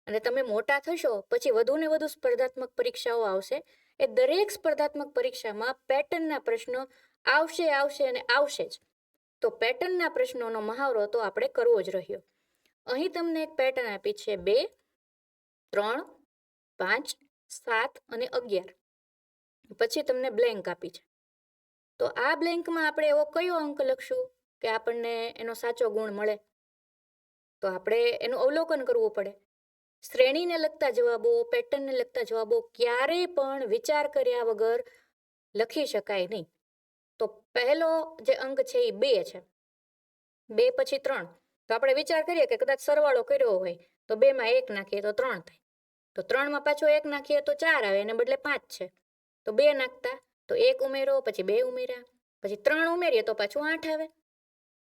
અને તમે મોટા થશો પછી વધુ ને વધુ સ્પર્ધાત્મક પરીક્ષાઓ આવશે. એ દરેક સ્પર્ધાત્મક પરીક્ષામાં પેટર્નના પ્રશ્નો આવશે અને આવશે જ. તો પેટર્નના પ્રશ્નોનો મહાવરો તો આપણે કરવો જ રહ્યો. અહીં તમને એક પેટર્ન આપી છે 2, 3, 5, 7 અને 11. પછી તમને બ્લેન્ક આપી છે. તો આ બ્લેન્કમાં આપણે એવો કયો અંક લખશું કે આપણને એનો સાચો ગુણ મળે? તો આપણે એનું અવલોકન કરવું પડે. શ્રેણીને લગતા જવાબો, પેટર્નને લગતા જવાબો ક્યારેય પણ વિચાર કર્યા વગર લખી શકાય નહીં. તો પહેલો જે અંક છે એ 2 છે. 2 પછી 3. તો આપણે વિચાર કરીએ કે કદાચ સરવાળો કર્યો હોય તો 2માં 1 નાખીએ તો 3 થાય. તો 3માં પાછો 1 નાખીએ તો 4 આવે, એને બદલે 5 છે. તો 2 નાખતા તો 1 ઉમેરો, પછી 2 ઉમેર્યા, પછી 3 ઉમેરીએ તો પાછું 8 આવે.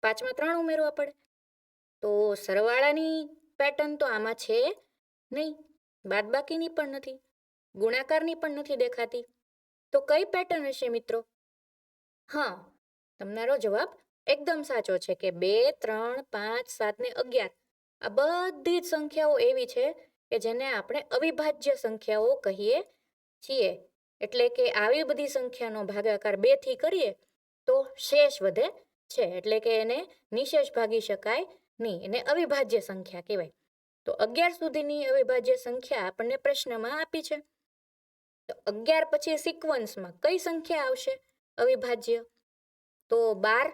5માં 3 ઉમેરવા પડે. તો સરવાળાની પેટર્ન તો આમાં છે નહીં, બાદબાકીની પણ નથી, ગુણાકારની પણ નથી દેખાતી. તો કઈ પેટર્ન હશે મિત્રો? હા, તમારો જવાબ એકદમ સાચો છે કે 2, 3, 5, 7 ને 11 આ બધી જ સંખ્યાઓ એવી છે કે જેને આપણે અવિભાજ્ય સંખ્યાઓ કહીએ છીએ. એટલે કે આવી બધી સંખ્યાનો ભાગાકાર 2 થી કરીએ તો શેષ વધે છે. એટલે કે એને નિશેષ ભાગી શકાય નહીં, એને અવિભાજ્ય સંખ્યા કહેવાય. તો 11 સુધીની અવિભાજ્ય સંખ્યા આપણને પ્રશ્નમાં આપી છે. તો 11 પછી સિક્વન્સમાં કઈ સંખ્યા આવશે અવિભાજ્ય? તો 12.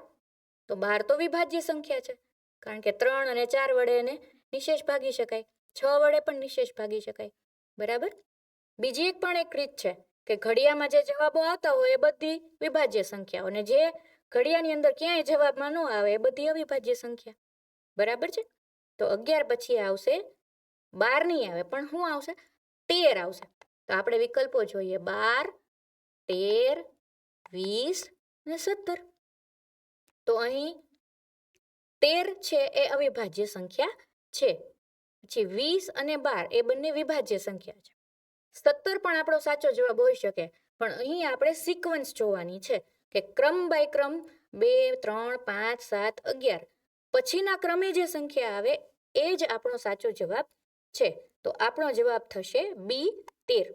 તો 12 તો વિભાજ્ય સંખ્યા છે, કારણ કે 3 અને 4 વડે એને નિશેષ ભાગી શકાય, 6 વડે પણ નિશેષ ભાગી શકાય. બરાબર? બીજી એક રીત છે કે ઘડિયામાં જે જવાબો આવતા હોય એ બધી વિભાજ્ય સંખ્યાઓ, અને જે ઘડિયાની અંદર ક્યાંય જવાબમાં ન આવે એ બધી અવિભાજ્ય સંખ્યા. બરાબર છે? તો 11 પછી આવશે 12 નહીં આવે, પણ શું આવશે? 13 આવશે. તો આપણે વિકલ્પો જોઈએ 12, 13, 20 અને 17. તો અહીં 13 છે એ અવિભાજ્ય સંખ્યા છે. પછી 20 અને 12 એ બંને વિભાજ્ય સંખ્યા છે. 17 પણ આપણો સાચો જવાબ હોઈ શકે, પણ અહીં આપણે સિક્વન્સ જોવાની છે કે ક્રમ બાય ક્રમ 2, 3, 5, 7, 11 પછીના ક્રમે જે સંખ્યા આવે એ જ આપણો સાચો જવાબ છે. તો આપણો જવાબ થશે બી 13.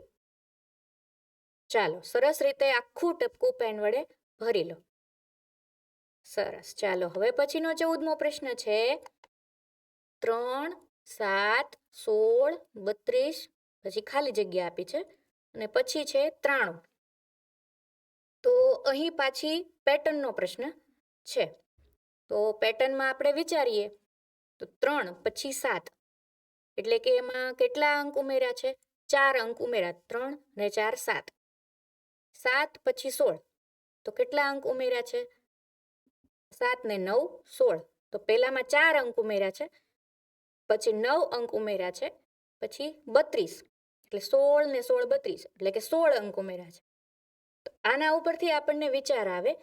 ચાલો, સરસ રીતે આખું ટપકું પેન વડે ભરી લો. સરસ. ચાલો, હવે પછીનો 14મો પ્રશ્ન છે 3, 7, 16, 32, પછી ખાલી જગ્યા આપી છે અને પછી છે 93. તો અહીં પાછી પેટર્નનો પ્રશ્ન છે. તો પેટર્નમાં આપણે વિચારીએ તો 3 પછી 7 એટલે કે એમાં કેટલા અંક ઉમેર્યા છે? 4 અંક ઉમેર્યા. 3 ને 4 7. 7 પછી 16 તો કેટલા અંક ઉમેર્યા છે? 7 ને 9 16. તો પહેલામાં 4 અંક ઉમેર્યા છે, પછી 9 અંક ઉમેર્યા છે, પછી 32 એટલે 16 ને 16 32 એટલે કે 16 અંક ઉમેર્યા છે. તો આના ઉપરથી આપણને વિચાર આવે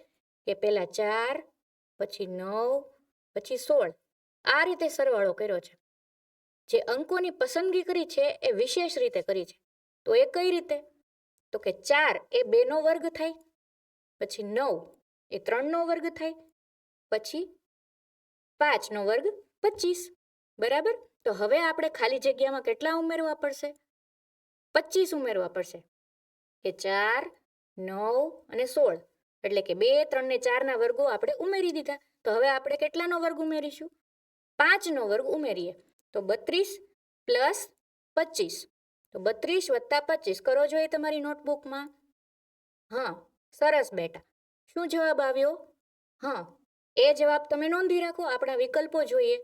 કે પહેલા 4 પછી 9 પછી 16 આ રીતે સરવાળો કર્યો છે. જે અંકોની પસંદગી કરી છે એ વિશેષ રીતે કરી છે. તો એ કઈ રીતે? તો કે 4 એ 2નો વર્ગ થાય, પછી 9 એ 3નો વર્ગ થાય, પછી 5નો વર્ગ 25. બરાબર? તો હવે આપણે ખાલી જગ્યામાં કેટલા ઉમેરવા પડશે? 25 ઉમેરવા પડશે. કે 4, 9 અને 16 એટલે કે 2, 3 ને 4ના વર્ગો આપણે ઉમેરી દીધા. તો હવે આપણે કેટલાનો વર્ગ ઉમેરીશું? 5નો વર્ગ ઉમેરીએ. તો 32 પ્લસ 25. તો 32 વત્તા 25 કરો જોઈએ તમારી નોટબુકમાં. હા, સરસ બેટા. શું જવાબ આવ્યો? હા, એ જવાબ તમે નોંધી રાખો. આપણા વિકલ્પો જોઈએ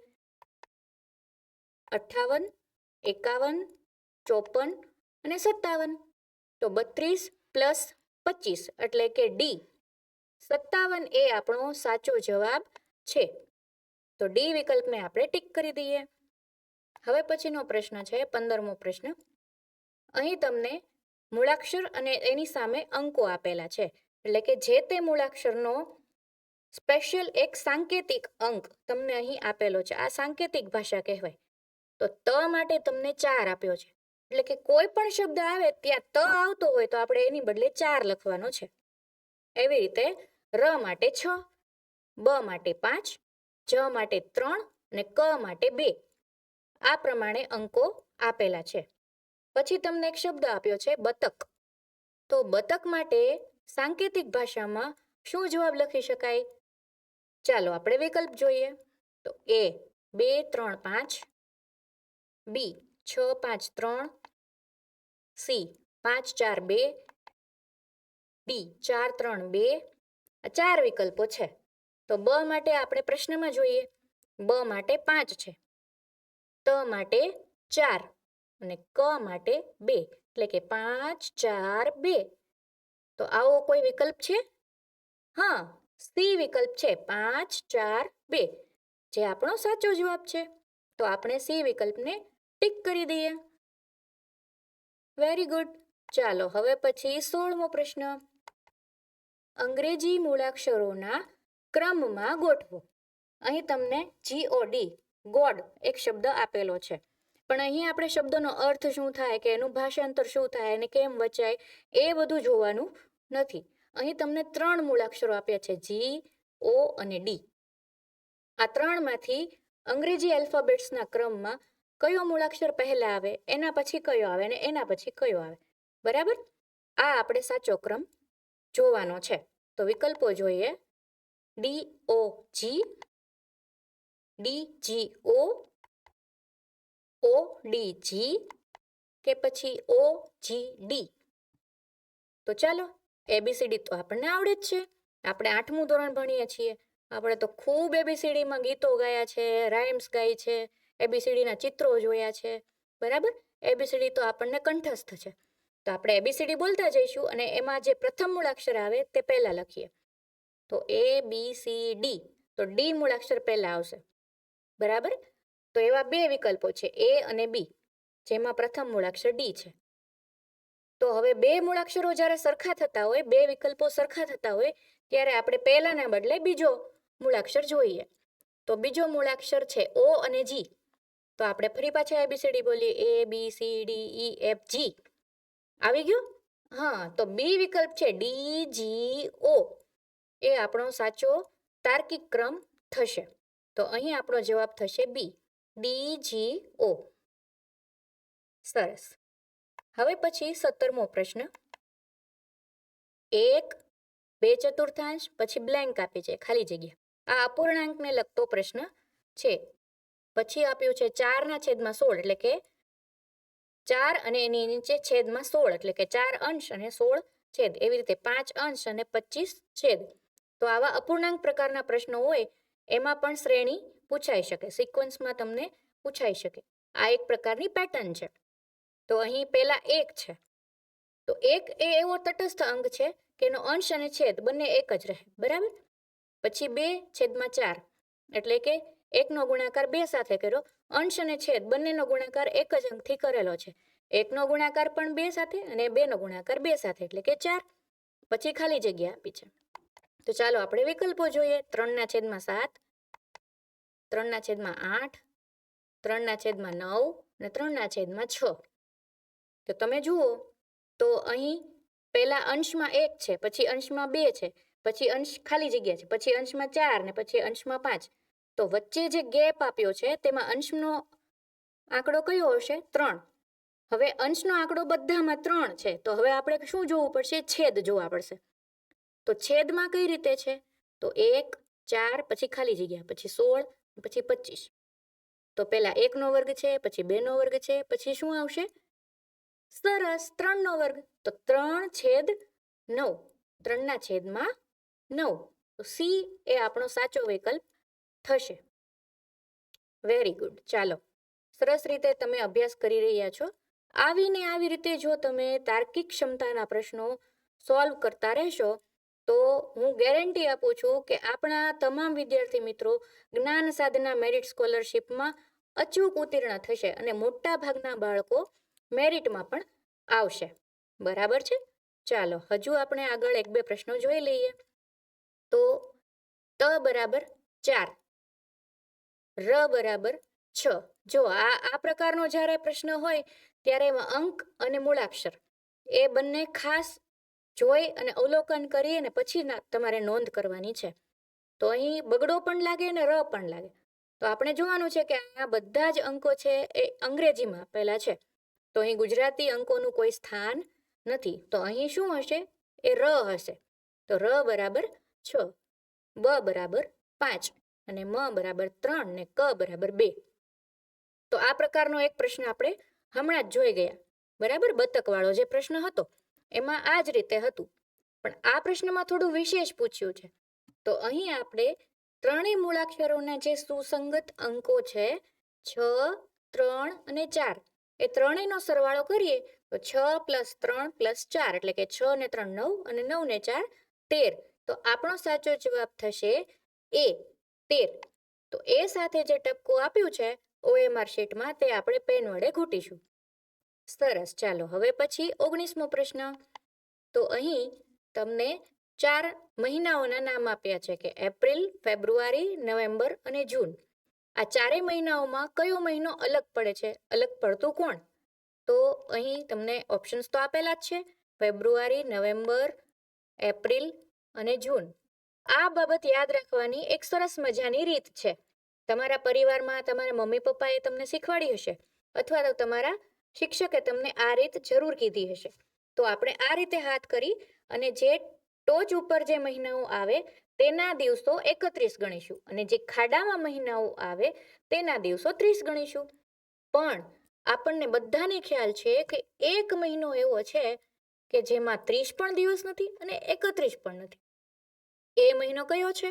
58, 51, 54 અને 57. તો 32 પ્લસ 25 એટલે કે ડી 57 એ આપણો સાચો જવાબ છે. તો ડી વિકલ્પને આપણે ટીક કરી દઈએ. હવે પછીનો પ્રશ્ન છે 15મો પ્રશ્ન. અહીં તમને મૂળાક્ષર અને એની સામે અંકો આપેલા છે, એટલે કે જે તે મૂળાક્ષરનો સ્પેશિયલ એક સાંકેતિક અંક તમને અહીં આપેલો છે. આ સાંકેતિક ભાષા કહેવાય. તો ત માટે તમને 4 આપ્યો છે, એટલે કે કોઈ પણ શબ્દ આવે ત્યાં ત આવતો હોય તો આપણે એની બદલે 4 લખવાનો છે. એવી રીતે ર માટે 6, બ માટે 5, જ માટે 3 અને ક માટે 2. આ પ્રમાણે અંકો આપેલા છે. પછી તમને એક શબ્દ આપ્યો છે બતક. તો બતક માટે સાંકેતિક ભાષામાં શું જવાબ લખી શકાય? ચાલો આપણે વિકલ્પ જોઈએ. તો એ 2, 3, 5, બી 6, 5, 3, સી 5, 4, 2, ડી 4, 3, 2. આ 4 વિકલ્પો છે. તો બ માટે આપણે પ્રશ્નમાં જોઈએ. બ માટે 5 છે, ત માટે 4 અને ક માટે 2, એટલે કે 5, 4, 2. તો આવો કોઈ વિકલ્પ છે? હા, સી વિકલ્પ છે 5, 4, 2, જે આપણો સાચો જવાબ છે. તો આપણે સી વિકલ્પને ટીક કરી દઈએ. Very good. ચાલો હવે પછી 16મો પ્રશ્ન. અંગ્રેજી મૂળાક્ષરોના ક્રમમાં ગોઠવો. અહીં તમને GOD ગોડ એક શબ્દ આપેલો છે, પણ અહીં આપણે શબ્દનો અર્થ શું થાય કે એનું ભાષાંતર શું થાય અને કેમ વચાય એ બધું જોવાનું નથી. અહીં તમને 3 મૂળાક્ષરો આપ્યા છે, G, O અને D. આ 3માંથી અંગ્રેજી આલ્ફાબેટ્સના ક્રમમાં કયો મૂળાક્ષર પહેલા આવે, એના પછી કયો આવે અને એના પછી કયો આવે. બરાબર? આ આપણે સાચો ક્રમ જોવાનો છે. તો વિકલ્પો જોઈએ. DOG, DGO, ODG કે પછી OGD. તો ચાલો, ABCD તો આપણને આવડે જ છે. આપણે 8મું ધોરણ ભણીએ છીએ. આપણે તો ખૂબ ABCDમાં ગીતો ગાયા છે, રાઇમ્સ ગાઈ છે, ABCDના ચિત્રો જોયા છે. બરાબર? ABCD તો આપણને કંઠસ્થ છે. તો આપણે ABCD બોલતા જઈશું અને એમાં જે પ્રથમ મૂળાક્ષર આવે તે પહેલા લખીએ. તો ABCD. તો ડી મૂળાક્ષર પહેલા આવશે. બરાબર? તો એવા 2 વિકલ્પો છે, A અને B, જેમાં પ્રથમ મૂળાક્ષર ડી છે. તો હવે 2 મૂળાક્ષરો જ્યારે સરખા થતા હોય, 2 વિકલ્પો સરખા થતા હોય, ત્યારે આપણે પહેલાના બદલે બીજો મૂળાક્ષર જોઈએ. તો બીજો મૂળાક્ષર છે O અને G. તો આપણે ફરી પાછા ABCD બોલીએ. ABCDEFG. આવી ગયું? હા, તો બી વિકલ્પ છે DGO. એ આપણો સાચો તાર્કિક ક્રમ થશે. તો અહીં આપણો જવાબ થશે બી, DGO. સરસ. હવે પછી 17મો પ્રશ્ન. 1, 2/4 પછી બ્લેન્ક આપી છે, ખાલી જગ્યા. આ અપૂર્ણાંકને લગતો પ્રશ્ન છે. પછી આપ્યું છે 4/16, એટલે કે 4 અને એની નીચે છેદમાં 16, એટલે કે 4 અંશ અને 16 છેદ. એવી રીતે 5 અંશ અને 25 છેદ. તો આવા અપૂર્ણાંક પ્રકારના પ્રશ્નો હોય એમાં પણ શ્રેણી પૂછાઈ શકે, સિક્વન્સમાં તમને પૂછાઈ શકે. આ એક પ્રકારની પેટર્ન છે. તો અહીં પહેલા 1 છે. તો 1 એ એવો તટસ્થ અંક છે કે એનો અંશ અને છેદ બંને એક જ રહે. બરાબર? પછી 2/4, એટલે કે 1નો ગુણાકાર 2 સાથે કર્યો, અંશ અને છેદ બંનેનો ગુણાકાર એક જ અંકથી કરેલો છે. 1નો ગુણાકાર પણ 2 સાથે અને 2નો ગુણાકાર 2 સાથે, એટલે કે 4. પછી ખાલી જગ્યા આપી છે. તો ચાલો આપણે વિકલ્પો જોઈએ. 3/7, 3/8, 3/9 અને 3/6. તો તમે જુઓ તો અહીં પહેલા અંશમાં 1 છે, પછી અંશમાં 2 છે, પછી અંશ ખાલી જગ્યા છે, પછી અંશમાં 4 ને પછી અંશમાં 5. તો વચ્ચે જે ગેપ આપ્યો છે તેમાં અંશનો આંકડો કયો હશે? 3. હવે અંશનો આંકડો બધામાં 3 છે, તો હવે આપણે શું જોવું પડશે? છેદ જોવા પડશે. તો છેદમાં કઈ રીતે છે? તો 1, 4 પછી ખાલી જગ્યા, પછી 16 પછી 25. તો પહેલા 1નો વર્ગ છે, પછી 2નો વર્ગ છે, પછી શું આવશે? સરસ, 3નો વર્ગ. તો 3/9, 3/9. તો સી એ આપણો સાચો વિકલ્પ થશે. Very good. ચાલો, સરસ રીતે તમે અભ્યાસ કરી રહ્યા છો. આવી રીતે જો તમે તાર્કિક ક્ષમતાના પ્રશ્નો સોલ્વ કરતા રહેશો તો હું ગેરંટી આપું છું કે આપણા તમામ વિદ્યાર્થી મિત્રો જ્ઞાન સાધના મેરિટ સ્કોલરશિપમાં અચૂક ઉત્તીર્ણ થશે અને મોટા ભાગના બાળકો મેરિટમાં પણ આવશે. બરાબર છે? ચાલો હજુ આપણે આગળ 1-2 પ્રશ્નો જોઈ લઈએ. તો ત બરાબર 4, ર બરાબર 6. જો આ પ્રકારનો જ્યારે પ્રશ્ન હોય ત્યારે એમાં અંક અને મૂળાક્ષર એ બંને ખાસ જોઈ અને અવલોકન કરી અને પછી તમારે નોંધ કરવાની છે. તો અહીં બગડો પણ લાગે અને ર પણ લાગે. તો આપણે જોવાનું છે કે આ બધા જ અંકો છે એ અંગ્રેજીમાં પહેલા છે. તો અહીં ગુજરાતી અંકોનું કોઈ સ્થાન નથી. તો અહીં શું હશે? એ ર હશે. તો ર બરાબર 6, બ બરાબર 5 અને મ બરાબર 3 ને ક બરાબર 2. તો આ પ્રકારનો એક પ્રશ્ન આપણે હમણાં જ જોઈ ગયા. બરાબર? બતકવાળો જે પ્રશ્ન હતો એમાં આ જ રીતે હતું. પણ આ પ્રશ્નમાં થોડું વિશેષ પૂછ્યું છે. તો અહીં આપણે ત્રણેય મૂળાક્ષરોના જે સુસંગત અંકો છે 6, 3 અને 4 એ ત્રણેયનો સરવાળો કરીએ તો 6 + 3 + 4 એટલે કે 6 ને 3 9 અને 9 ને 4 13. તો આપણો સાચો જવાબ થશે એ 13. તો એ સાથે જે ટપકું આપ્યું છે OMR શીટમાં તે આપણે પેન વડે ઘૂંટીશું. સરસ. ચાલો હવે પછી 19મો પ્રશ્ન. તો અહીં તમને 4 મહિનાઓના નામ આપ્યા છે કે એપ્રિલ, ફેબ્રુઆરી, નવેમ્બર અને જૂન. આ ચારેય મહિનાઓમાં કયો મહિનો અલગ પડે છે? અલગ પડતું કોણ? તો અહીં તમને ઓપ્શન્સ તો આપેલા જ છે, ફેબ્રુઆરી, નવેમ્બર, એપ્રિલ અને જૂન. આ બાબત યાદ રાખવાની એક સરસ મજાની રીત છે. તમારા પરિવારમાં તમારા મમ્મી પપ્પાએ તમને શીખવાડી હશે અથવા તો તમારા શિક્ષકે તમને આ રીત જરૂર કીધી હશે. તો આપણે આ રીતે હાથ કરી અને જે ટોચ ઉપર જે મહિનાઓ આવે તેના દિવસો 31 ગણીશું અને જે ખાડામાં મહિનાઓ આવે તેના દિવસો 30 ગણીશું. પણ આપણને બધાને ખ્યાલ છે કે એક મહિનો એવો છે કે જેમાં 30 પણ દિવસ નથી અને 31 પણ નથી. એ મહિનો કયો છે?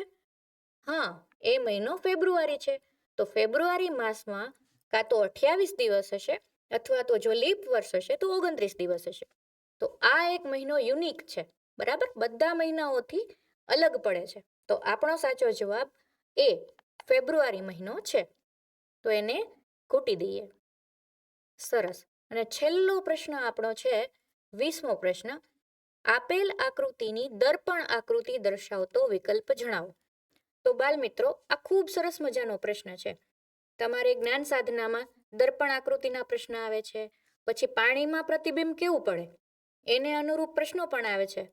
હા, એ મહિનો ફેબ્રુઆરી છે. તો ફેબ્રુઆરી માસમાં કાં તો 28 દિવસ હશે અથવા તો જો લીપ વર્ષ હશે તો 29 દિવસ હશે. તો આ એક મહિનો યુનિક છે. બરાબર? બધા મહિનાઓથી અલગ પડે છે. તો આપણો સાચો જવાબ એ ફેબ્રુઆરી મહિનો છે. તો એને ઘૂંટી દઈએ. સરસ. અને છેલ્લો પ્રશ્ન આપણો છે 20મો પ્રશ્ન. આપેલ આકૃતિની દર્પણ આકૃતિ દર્શાવતો વિકલ્પ જણાવો. તો બાલ મિત્રો, આ ખૂબ સરસ મજાનો પ્રશ્ન છે. તમારે જ્ઞાન સાધનામાં દર્પણ આકૃતિના પ્રશ્ન આવે છે. પછી પાણીમાં પ્રતિબિંબ કેવું પડે એને અનુરૂપ પ્રશ્નો પણ આવે છે.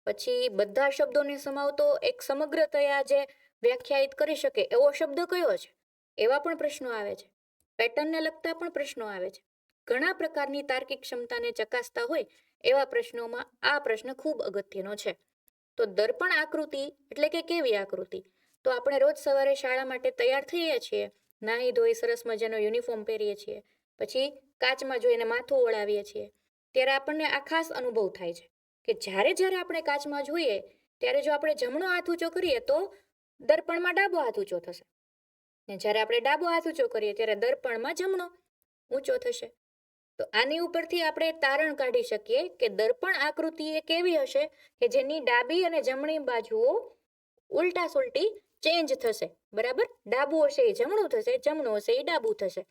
પછી બધા શબ્દોને સમાવતો એક સમગ્રતયા જે વ્યાખ્યાયિત કરી શકે એવો શબ્દ કયો છે એવા પણ પ્રશ્નો આવે છે. પેટર્નને લગતા પણ પ્રશ્નો આવે છે. ઘણા પ્રકારની તાર્કિક ક્ષમતાને ચકાસતા હોય એવા પ્રશ્નોમાં આ પ્રશ્ન ખૂબ અગત્યનો છે. તો દર્પણ આકૃતિ એટલે કે કેવી આકૃતિ? તો આપણે રોજ સવારે શાળા માટે તૈયાર થઈએ છીએ, નાહી ધોઈ સરસ મજાનો યુનિફોર્મ પહેરીએ છીએ, પછી કાચમાં જોઈને માથું ઓળાવીએ છીએ, ત્યારે આપણને આ ખાસ અનુભવ થાય છે કે જ્યારે જ્યારે આપણે કાચમાં જોઈએ ત્યારે જો આપણે જમણો હાથ ઊંચો કરીએ તો દર્પણમાં ડાબો હાથ ઊંચો થશે ને જ્યારે આપણે ડાબો હાથ ઊંચો કરીએ ત્યારે દર્પણમાં જમણો ઊંચો થશે. તો આની ઉપરથી આપણે તારણ કાઢી શકીએ કે દર્પણ આકૃતિ એ કેવી હશે કે જેની ડાબી અને જમણી બાજુઓ ઉલટા સુલટી ચેન્જ થશે. બરાબર? ડાબું હશે એ જમણું થશે, જમણું હશે એ ડાબું થશે.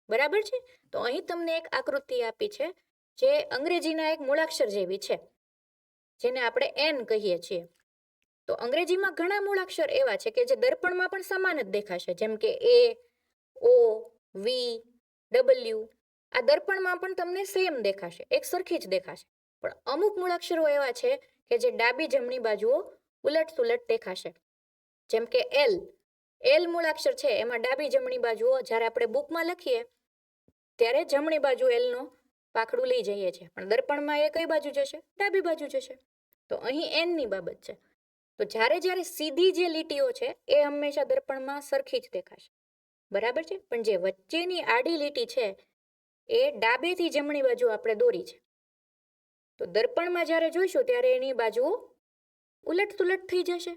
બરાબર છે? તો અહીં તમને એક આકૃતિ આપી છે જે અંગ્રેજીના એક મૂળાક્ષર જેવી છે જેને આપણે એન કહીએ છીએ. તો અંગ્રેજીમાં ઘણા મૂળાક્ષર એવા છે કે જે દર્પણમાં પણ સમાન જ દેખાશે, જેમ કે એ, ઓ, વી, ડબલ્યુ. આ દર્પણમાં પણ તમને સેમ દેખાશે, એક સરખી જ દેખાશે. પણ અમુક મૂળાક્ષરો એવા છે કે જે ડાબી જમણી બાજુઓ ઉલટ સુલટ દેખાશે. જેમ કે એલ. એલ મૂળાક્ષર છે એમાં ડાબી જમણી બાજુઓ જ્યારે આપણે બુકમાં લખીએ ત્યારે જમણી બાજુ એલનો પાખડું લઈ જઈએ છીએ, પણ દર્પણમાં એ કઈ બાજુ જશે? ડાબી બાજુ જશે. તો અહીં એનની બાબત છે. તો જ્યારે જ્યારે સીધી જે લીટીઓ છે એ હંમેશા દર્પણમાં સરખી જ દેખાશે. બરાબર છે? પણ જે વચ્ચેની આડી લીટી છે એ ડાબેથી જમણી બાજુ આપણે દોરી છે. તો દર્પણમાં જ્યારે જોઈશું ત્યારે એની બાજુઓ ઉલટ સુલટ થઈ જશે.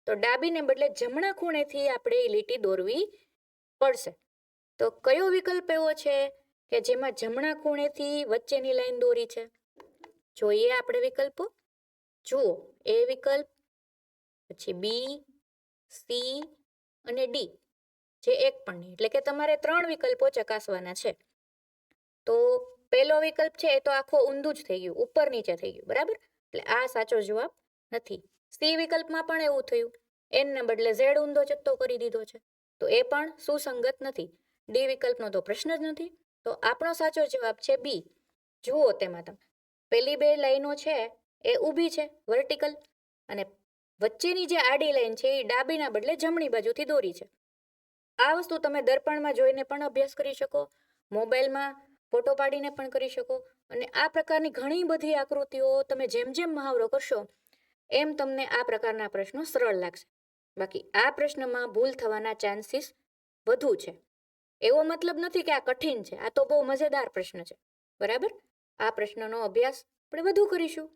તો ડાબીને બદલે જમણા ખૂણેથી આપણે એ લીટી દોરવી પડશે. તો કયો વિકલ્પ એવો છે કે જેમાં જમણા ખૂણેથી વચ્ચેની લાઈન દોરી છે? જોઈએ આપણે વિકલ્પો. જુઓ, એ વિકલ્પ પછી બી, સી અને ડી, જે એક પણ નહીં. એટલે કે તમારે 3 વિકલ્પો ચકાસવાના છે. તો પહેલો વિકલ્પ છે એ તો આખો ઊંધું જ થઈ ગયું, ઉપર નીચે થઈ ગયું, બરાબર? એટલે આ સાચો જવાબ નથી. સી વિકલ્પમાં પણ એવું થયું, એન ને બદલે ઝેડ ઊંધો જથ્થો કરી દીધો છે, તો એ પણ સુસંગત નથી. ડી વિકલ્પનો તો પ્રશ્ન જ નથી. તો આપણો સાચો જવાબ છે બી. જુઓ તેમાં તમે, પેલી 2 લાઈનો છે એ ઊભી છે, વર્ટિકલ, અને વચ્ચેની જે આડી લાઈન છે એ ડાબીના બદલે જમણી બાજુથી દોરી છે. આ વસ્તુ તમે દર્પણમાં જોઈને પણ અભ્યાસ કરી શકો, મોબાઈલમાં ફોટો પાડીને પણ કરી શકો, અને આ પ્રકારની ઘણી બધી આકૃતિઓ તમે જેમ જેમ મહાવરો કરશો એમ તમને આ પ્રકારના પ્રશ્નો સરળ લાગશે. બાકી આ પ્રશ્નમાં ભૂલ થવાના ચાન્સીસ વધુ છે. એવો મતલબ નથી કે આ કઠિન છે, આ તો બહુ મજેદાર પ્રશ્ન છે, બરાબર? આ પ્રશ્નનો અભ્યાસ આપણે વધુ કરીશું.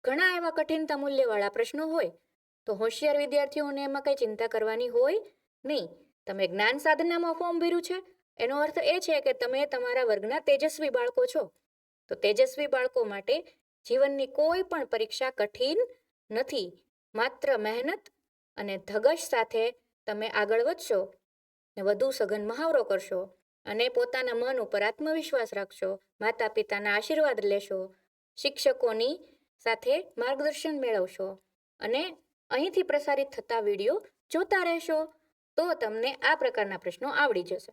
ઘણા એવા કઠિનતા મૂલ્યવાળા પ્રશ્નો હોય, તો હોશિયાર વિદ્યાર્થીઓને એમાં કંઈ ચિંતા કરવાની હોય નહીં. તમે જ્ઞાન સાધનામાં ફોર્મ ભર્યું છે, એનો અર્થ એ છે કે તમે તમારા વર્ગના તેજસ્વી બાળકો છો. તો તેજસ્વી બાળકો માટે જીવનની કોઈ પણ પરીક્ષા કઠિન નથી. માત્ર મહેનત અને ધગશ સાથે તમે આગળ વધશો ને વધુ સઘન મહાવરો કરશો અને પોતાના મન ઉપર આત્મવિશ્વાસ રાખશો, માતા પિતાના આશીર્વાદ લેશો, શિક્ષકોની સાથે માર્ગદર્શન મેળવશો અને અહીંથી પ્રસારિત થતા વિડીયો જોતા રહેશો, તો તમને આ પ્રકારના પ્રશ્નો આવડી જશે.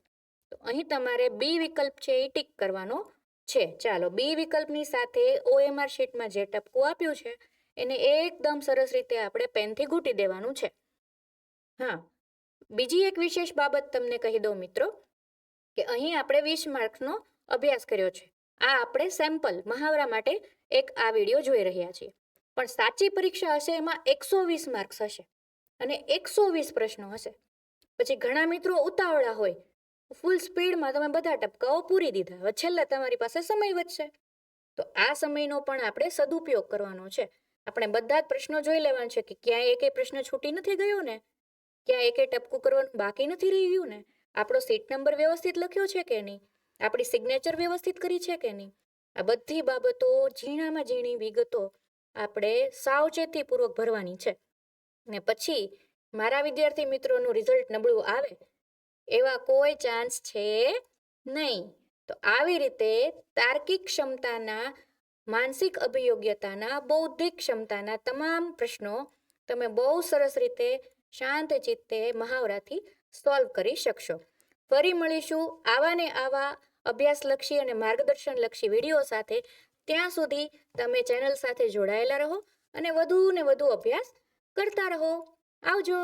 તો અહીં તમારે બી વિકલ્પ છે એ ટીક કરવાનો છે. ચાલો, બી વિકલ્પની સાથે OMR શીટમાં જે ટપકું આપ્યું છે એને એકદમ સરસ રીતે આપણે પેનથી ઘૂંટી દેવાનું છે. હા, બીજી એક વિશેષ બાબત તમને કહી દઉં મિત્રો, કે અહીં આપણે 20 માર્ક્સનો અભ્યાસ કર્યો છે. આ આપણે સેમ્પલ મહાવરા માટે એક આ વિડીયો જોઈ રહ્યા છીએ. પણ સાચી પરીક્ષા હશે એમાં 120 માર્ક્સ હશે અને 120 પ્રશ્નો હશે. પછી ઘણા મિત્રો ઉતાવળા હોય, ફૂલ સ્પીડમાં તમે બધા ટપકાઓ પૂરી દીધા, હવે છેલ્લે તમારી પાસે સમય વધશે. તો આ સમયનો પણ આપણે સદુપયોગ કરવાનો છે. આપણે બધા જ પ્રશ્નો જોઈ લેવાના છે કે ક્યાંય એકેય પ્રશ્ન છૂટી નથી ગયો ને, ક્યાં એકેય ટપકું કરવાનું બાકી નથી રહી ગયું ને, આપણો સીટ નંબર વ્યવસ્થિત લખ્યો છે કે નહીં, આપણી સિગ્નેચર વ્યવસ્થિત કરી છે કે નહીં. આ બધી બાબતો, ઝીણામાં ઝીણી વિગતો આપણે સાવચેતીપૂર્વક ભરવાની છે. ને પછી મારા વિદ્યાર્થી મિત્રોનું રિઝલ્ટ નબળું આવે એવા કોઈ ચાન્સ છે નહીં. તો આવી રીતે તાર્કિક ક્ષમતાના, માનસિક અભિયોગ્યતાના, બૌદ્ધિક ક્ષમતાના તમામ પ્રશ્નો તમે બહુ સરસ રીતે શાંત ચિત્તે મહાવરાથી સોલ્વ કરી શકશો. ફરી મળીશું આવા ને આવા અભ્યાસલક્ષી અને માર્ગદર્શનલક્ષી વિડીયો સાથે. ત્યાં સુધી તમે ચેનલ સાથે જોડાયેલા રહો અને વધુ ને વધુ અભ્યાસ કરતા રહો. આવજો.